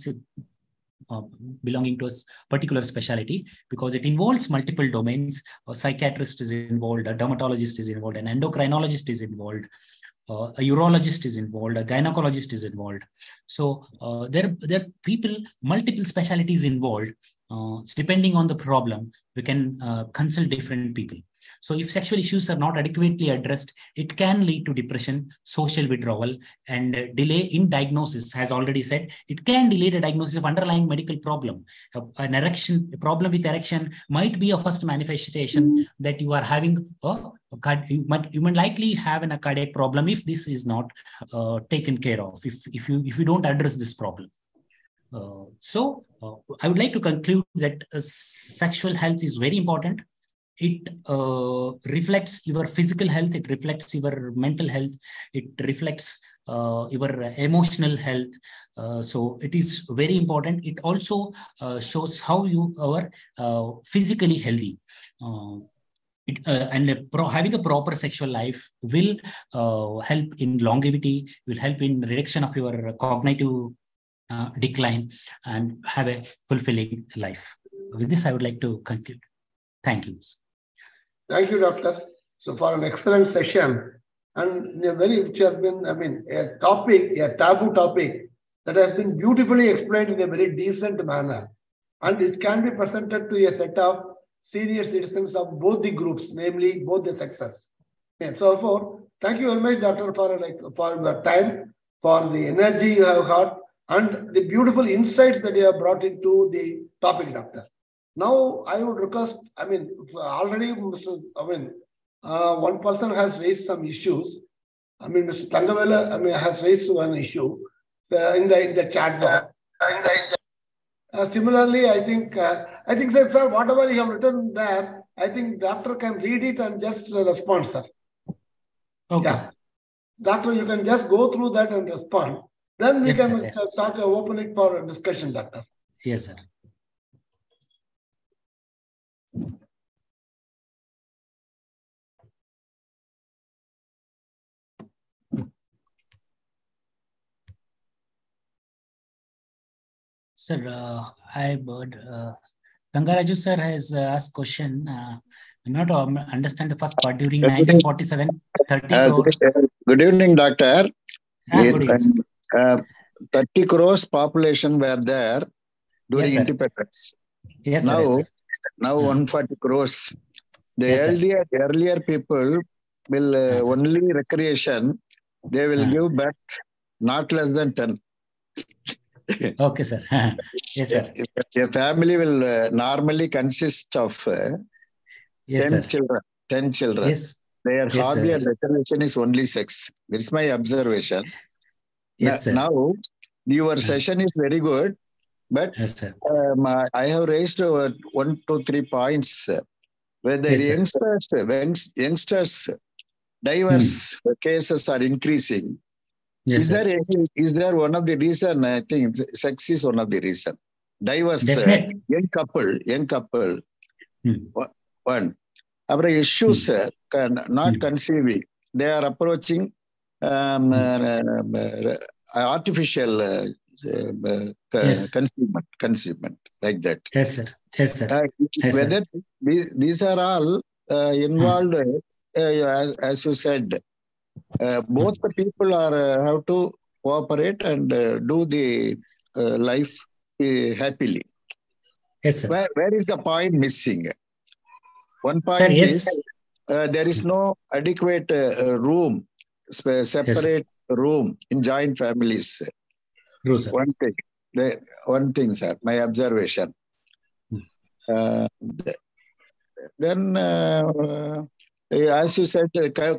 belonging to a particular specialty, because it involves multiple domains. A psychiatrist is involved, a dermatologist is involved, an endocrinologist is involved, a urologist is involved, a gynecologist is involved. So there are people, multiple specialties involved. Depending on the problem, we can consult different people. So if sexual issues are not adequately addressed, it can lead to depression, social withdrawal, and delay in diagnosis. As already said, it can delay the diagnosis of underlying medical problem. A problem with erection might be a first manifestation that you are having you might likely have a cardiac problem if this is not taken care of, if you don't address this problem. So I would like to conclude that sexual health is very important. It reflects your physical health, it reflects your mental health, it reflects your emotional health. So it is very important. It also shows how you are physically healthy. Having a proper sexual life will help in longevity, will help in reduction of your cognitive decline, and have a fulfilling life. With this, I would like to conclude. Thank you. Thank you, Doctor. So for an excellent session, and which has been, a taboo topic that has been beautifully explained in a very decent manner. And it can be presented to a set of senior citizens of both the groups, namely both the sexes. Okay, so thank you very much, Doctor, for the time, for the energy you have got, and the beautiful insights that you have brought into the topic, Doctor. Now, I would request, already, one person has raised some issues. Mr. Tangavela, has raised one issue in the chat box. Similarly, I think, sir, whatever you have written there, I think doctor can read it and just respond, sir. Okay, yeah. Sir. Doctor, you can just go through that and respond. Then we can Sir, start open it for discussion, Doctor. Yes, sir. Sir, I would, Gangaraju sir has asked question. I'm not understand the first part. During 1947, 30 crore. Good evening, Doctor. Good evening, 30 crores population were there during independence. Yes, now, sir. Now 140 crores. The Yes, earlier people will only recreation. They will give back not less than 10. Okay, sir. Yes, sir. A family will normally consist of 10 children. 10 children. Yes. Their hobby sir. and recreation is only sex. It's my observation. Yes, sir. Now, your session is very good, but yes, sir. I have raised 1, 2, 3 points where the youngsters diverse cases are increasing. Yes, is there one of the reason? I think sex is one of the reason. Diverse young couple. One. Our issues not conceiving. They are approaching artificial concealment, like that. Yes, sir. Yes, sir. Yes, Whether these are all involved, as you said, both the people are have to cooperate and do the life happily. Yes, sir. Where is the point missing? One point sir, yes. is there is no adequate room, separate room in joint families. True, sir. One thing, sir, my observation. Then, as you said,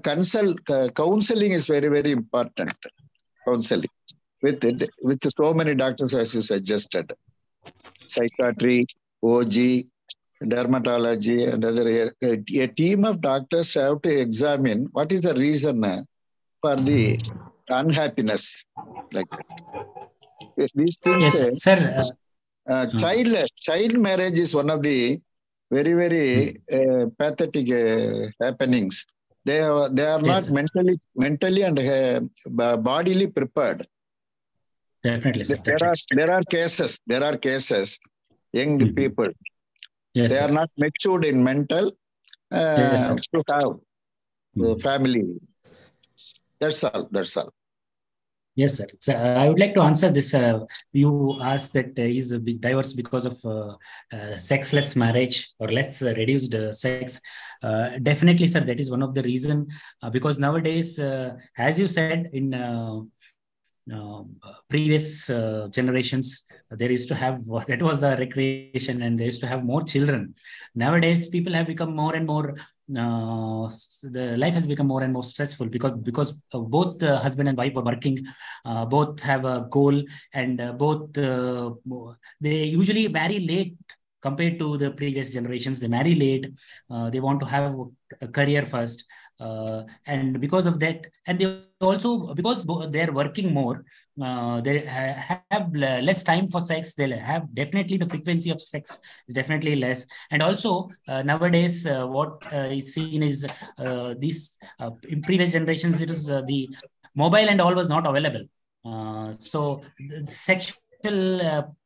counseling is very, very important. Counseling with so many doctors, as you suggested, psychiatry, OG, dermatology, and other. A team of doctors have to examine what is the reason for the unhappiness, like that. These things. Yes, sir. Child marriage is one of the very, very pathetic happenings. They are not mentally and bodily prepared. Definitely, sir. There are cases. Young people. Yes, they sir. are not matured in mental to have family. That's all. Yes, sir. So, I would like to answer this. You asked that is diverse because of sexless marriage or less reduced sex. Definitely, sir, that is one of the reason. Because nowadays, as you said, in previous generations, there used to have, that was the recreation, and they used to have more children. Nowadays, people have become more and more, the life has become more and more stressful because both the husband and wife are working, both have a goal, and both they usually marry late compared to the previous generations. They marry late. They want to have a career first. And because of that, and they also, because they're working more, they have less time for sex. They'll have, definitely the frequency of sex is definitely less. And also nowadays what is seen is these in previous generations, it is the mobile and all was not available. So the sexual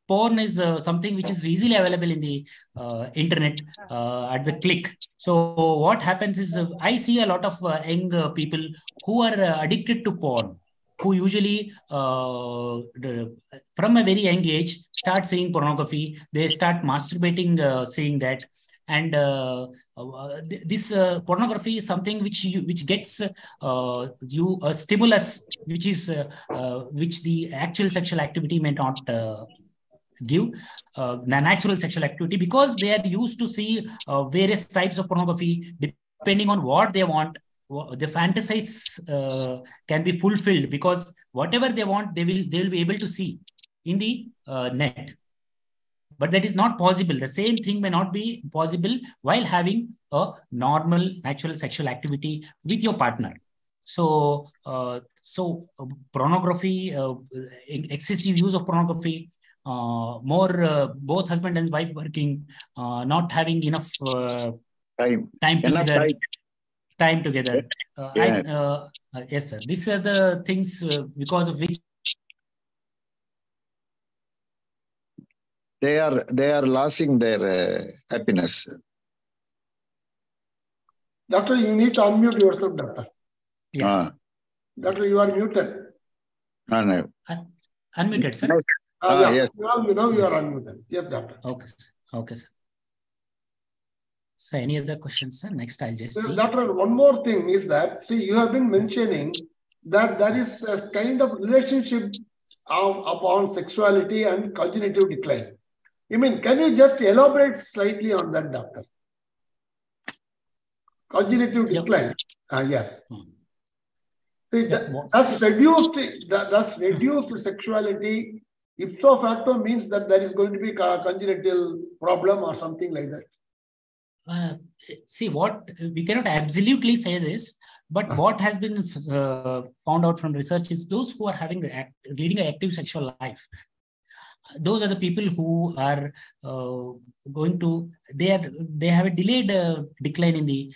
porn is something which is easily available in the internet at the click. So what happens is I see a lot of young people who are addicted to porn, who usually from a very young age start seeing pornography. They start masturbating seeing that. And this pornography is something which gets you a stimulus, which is which the actual sexual activity may not give natural sexual activity, because they are used to see various types of pornography depending on what they want. The fantasies can be fulfilled, because whatever they want, they will be able to see in the net. But that is not possible. The same thing may not be possible while having a normal, natural sexual activity with your partner. So, pornography, excessive use of pornography, more both husband and wife working, not having enough time together. Time together. Yes, sir. These are the things because of which they are losing their happiness. Doctor, you need to unmute yourself, doctor. Yeah. Doctor, you are muted. No. Unmuted, sir. Yes. Now you are unmuted. Yes, doctor. Okay, sir. Okay, sir. So any other questions, sir? Next, I'll just see. Doctor, one more thing is that, see, you have been mentioning that there is a kind of relationship upon sexuality and cognitive decline. I mean, can you just elaborate slightly on that, doctor? Cognitive decline. Yes. See, that's reduced sexuality. Ipso facto means that there is going to be a congenital problem or something like that. See, what we cannot absolutely say this, but what has been found out from research is those who are leading an active sexual life, those are the people who are they have a delayed decline in the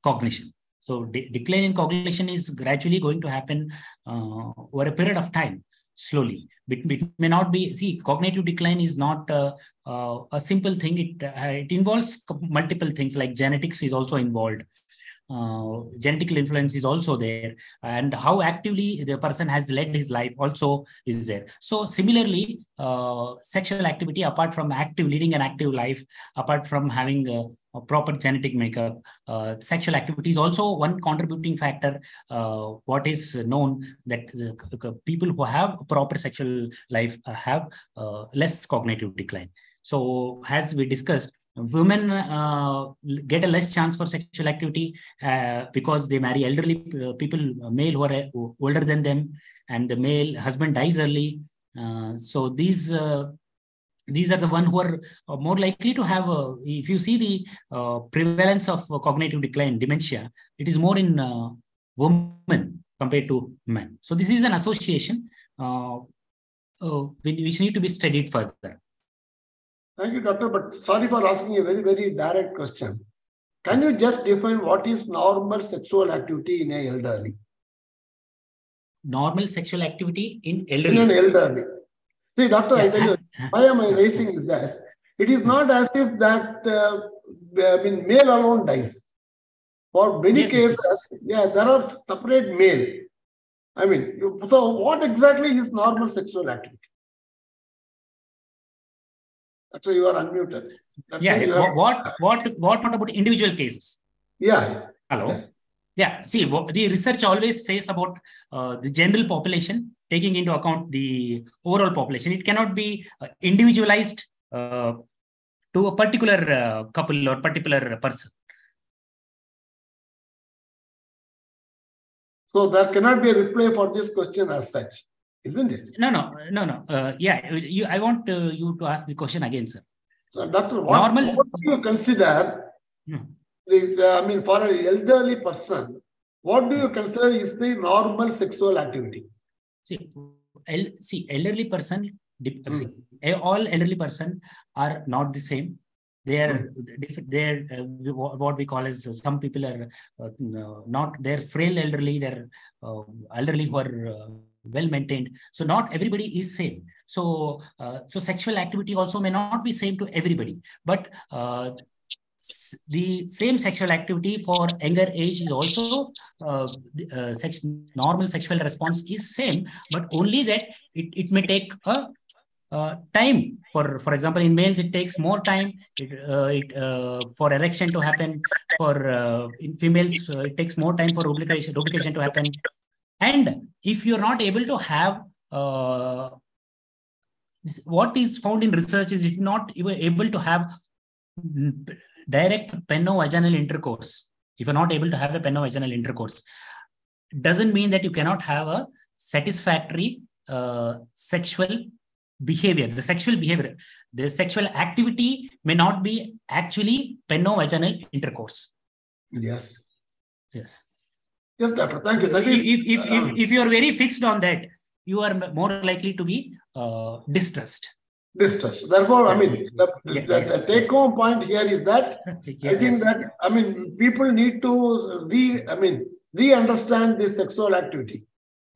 cognition. So decline in cognition is gradually going to happen over a period of time. slowly. It may not be, see, cognitive decline is not a simple thing. It involves multiple things, like genetics is also involved. Genetical influence is also there, and how actively the person has led his life also is there. So similarly, sexual activity, apart from leading an active life, apart from having a proper genetic makeup, sexual activity is also one contributing factor. What is known that people who have a proper sexual life have less cognitive decline. So as we discussed, women get a less chance for sexual activity because they marry elderly people, male who are older than them, and the male husband dies early. So these are the one who are more likely to have, if you see the prevalence of cognitive decline, dementia, it is more in women compared to men. So this is an association which need to be studied further. Thank you, doctor. But sorry for asking a very, very direct question. Can you just define what is normal sexual activity in an elderly? Normal sexual activity in elderly? In an elderly. See, doctor, I tell you, why am I raising is this? It is not as if that male alone dies. For many cases, there are separate male. So what exactly is normal sexual activity? Actually, you are unmuted. What about individual cases? Yeah. Hello. Yes. Yeah. See, the research always says about the general population, taking into account the overall population. It cannot be individualized to a particular couple or particular person. So there cannot be a reply for this question as such, isn't it? No. I want you to ask the question again, sir. So, doctor, what do you consider? For an elderly person, what do you consider is the normal sexual activity? See, elderly person. All elderly person are not the same. They are what we call as, some people are not, they're frail elderly, they're elderly who are well maintained. So not everybody is same. So sexual activity also may not be same to everybody, but the same sexual activity for younger age is also normal sexual response is same, but only that it may take a time. For example, in males it takes more time for erection to happen. For in females it takes more time for lubrication to happen. And if you're not able to have what is found in research is, if you're not even able to have direct peno-vaginal intercourse, if you're not able to have a peno-vaginal intercourse, doesn't mean that you cannot have a satisfactory sexual behavior. The sexual activity may not be actually peno-vaginal intercourse. Yes. Yes. Yes, doctor. Thank you. If you are very fixed on that, you are more likely to be distressed. Therefore, the take-home point here is that I think that people need to re-understand this sexual activity,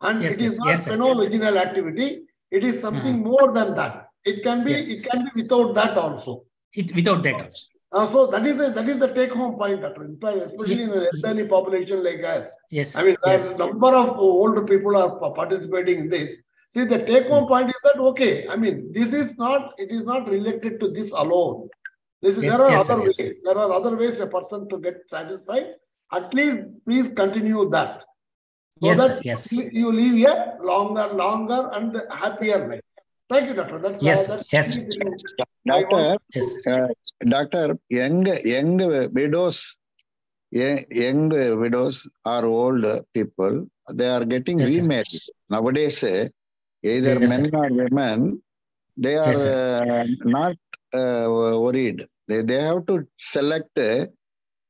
and it is not peno-vaginal activity. It is something more than that. It can be without that also. Without that also. So that is the take-home point, doctor. In fact, especially in an elderly population like us. Yes. A number of older people are participating in this. See, the take-home point is that this is not. It is not related to this alone. There are other ways. There are other ways a person to get satisfied. At least, please continue that. So that you live a longer and happier life. Thank you, doctor. Doctor, young widows or old people, they are getting remarried nowadays. Either men or women, they are not worried. They have to select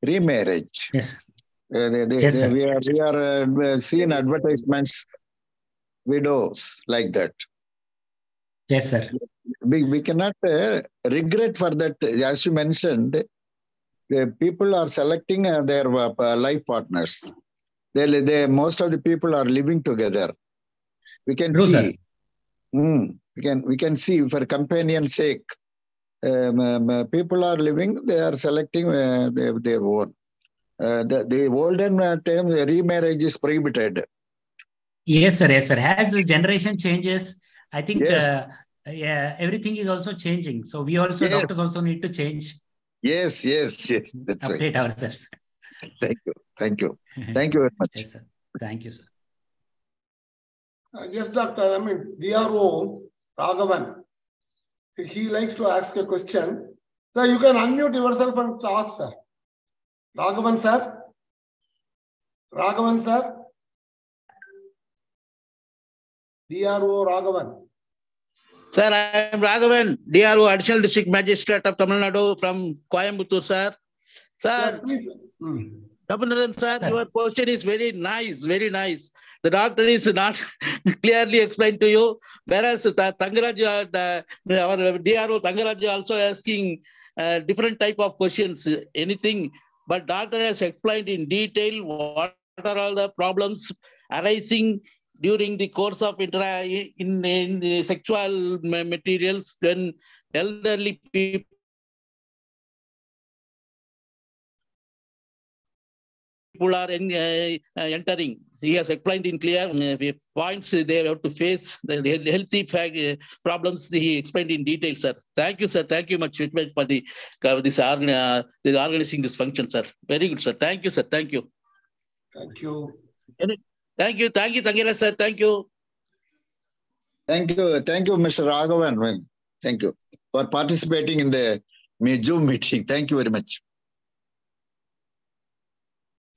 remarriage. We are seeing advertisements, widows like that. Yes, sir. We cannot regret for that. As you mentioned, people are selecting their life partners. Most of the people are living together. We can see. We can see for companion's sake, people are living, they are selecting their own. The olden times, remarriage is prohibited. Yes, sir. Yes, sir. As the generation changes, I think Yes. yeah, everything is also changing. So we also, doctors also need to change. Yes. That's update right. ourselves. Thank you. Thank you very much. Yes, sir. Thank you, sir. Yes, Doctor. DRO Raghavan. He likes to ask a question. Sir, you can unmute yourself and ask, sir. Raghavan, sir. Raghavan, sir. DRO Raghavan. Sir, I am Raghavan, DRO Additional District Magistrate of Tamil Nadu from Coimbatore, sir. Sir, Ramanathan, sir, your question is very nice, very nice. The doctor is not clearly explained to you, whereas Tangaraj, our DRO Tangaraj also asking different type of questions, anything. But doctor has explained in detail what are all the problems arising during the course of in the sexual materials when elderly people are entering. He has explained in clear points they have to face, the healthy problems he explained in detail, sir. Thank you, sir. Thank you much for the organizing this function, sir. Very good, sir. Thank you, sir. Thank you. Thank you. Thank you, Tangira, sir. Thank you. Thank you, Mr. Raghavan. Thank you for participating in the Zoom meeting. Thank you very much.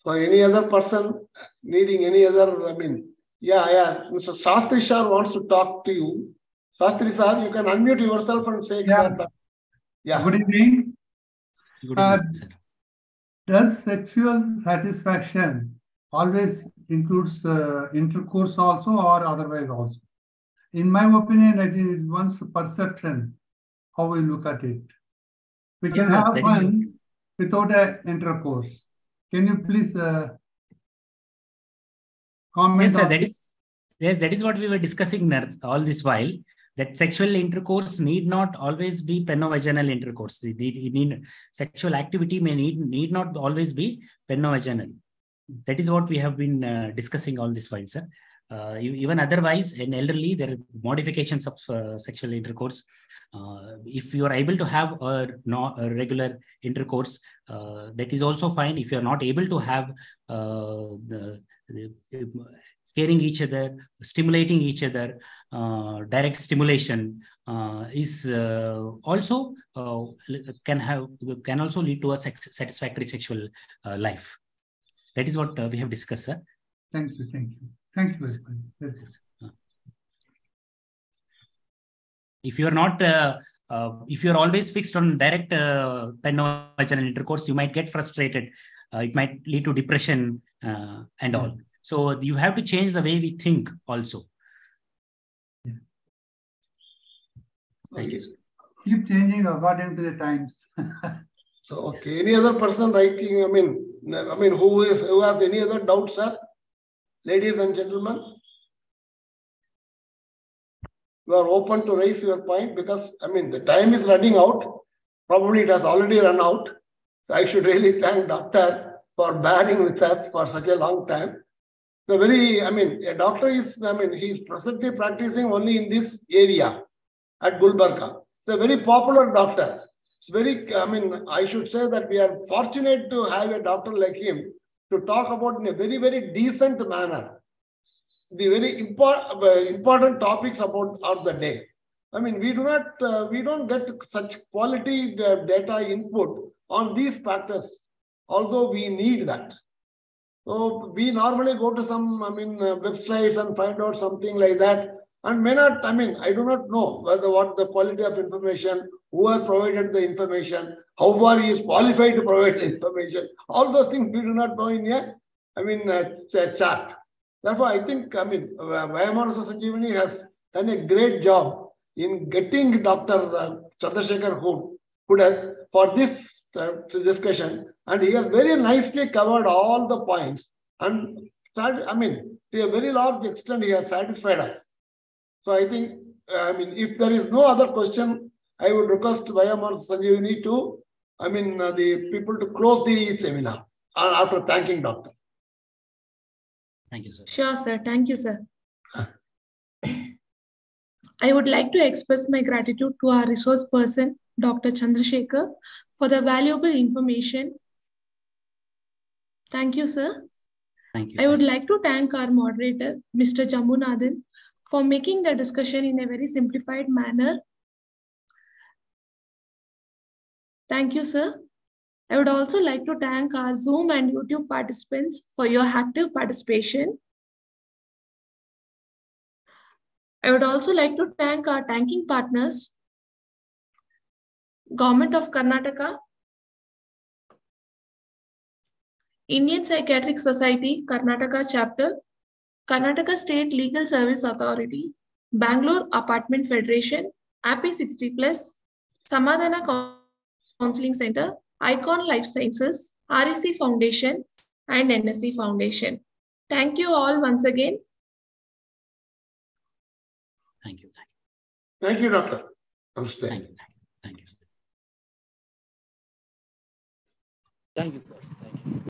So any other person needing any other, Mr. Shastri sir wants to talk to you. Shastri sir, you can unmute yourself and say, yeah. Good evening. Good evening, sir. Does sexual satisfaction always includes intercourse also or otherwise also? In my opinion, it is one's perception, how we look at it. We can have fun without an intercourse. Can you please comment? Yes, sir. That is what we were discussing all this while. That sexual intercourse need not always be penovaginal intercourse. Sexual activity need not always be penovaginal. That is what we have been discussing all this while, sir. Even otherwise, in elderly, there are modifications of sexual intercourse. If you are able to have a regular intercourse, that is also fine. If you are not able to have caring each other, stimulating each other, direct stimulation is also can also lead to a satisfactory sexual life. That is what we have discussed, sir. Thank you. Thank you very much. If you are not, if you are always fixed on direct penovaginal intercourse, you might get frustrated. It might lead to depression and all. So you have to change the way we think also. Yeah. Thank you, sir. Keep changing according to the times. So, okay. Any other person writing? Who has any other doubts, sir? Ladies and gentlemen, you are open to raise your point because, the time is running out. Probably it has already run out. So I should really thank Doctor for bearing with us for such a long time. So a doctor is, he's presently practicing only in this area at Gulbarga. It's a very popular doctor. It's very, I should say that we are fortunate to have a doctor like him to talk about in a very, very decent manner the very important topics of the day. We don't get such quality data input on these factors, although we need that. So we normally go to some, websites and find out something like that, and may not. I do not know what the quality of information, who has provided the information, how far he is qualified to provide the information. All those things we do not know in a chat. Therefore, I think Vayomanasa Sanjeevani has done a great job in getting Dr. Chandrasekhar Huded for this discussion, and he has very nicely covered all the points. And to a very large extent, he has satisfied us. So I think if there is no other question, I would request Vayomanasa Sanjeevani to, the people to close the seminar after thanking Doctor. Thank you, sir. Sure, sir. Thank you, sir. I would like to express my gratitude to our resource person, Dr. Chandrasekhar, for the valuable information. Thank you, sir. Thank you. I would like to thank our moderator, Mr. Jammunathan, for making the discussion in a very simplified manner. Thank you, sir. I would also like to thank our Zoom and YouTube participants for your active participation. I would also like to thank our thanking partners, Government of Karnataka, Indian Psychiatric Society, Karnataka Chapter, Karnataka State Legal Service Authority, Bangalore Apartment Federation, Happy 60+, Samadhana Counseling Center, Icon Life Sciences, REC Foundation, and NSC Foundation. Thank you all once again. Thank you. Thank you, Doctor. Namaste. Thank you. Thank you. Thank you.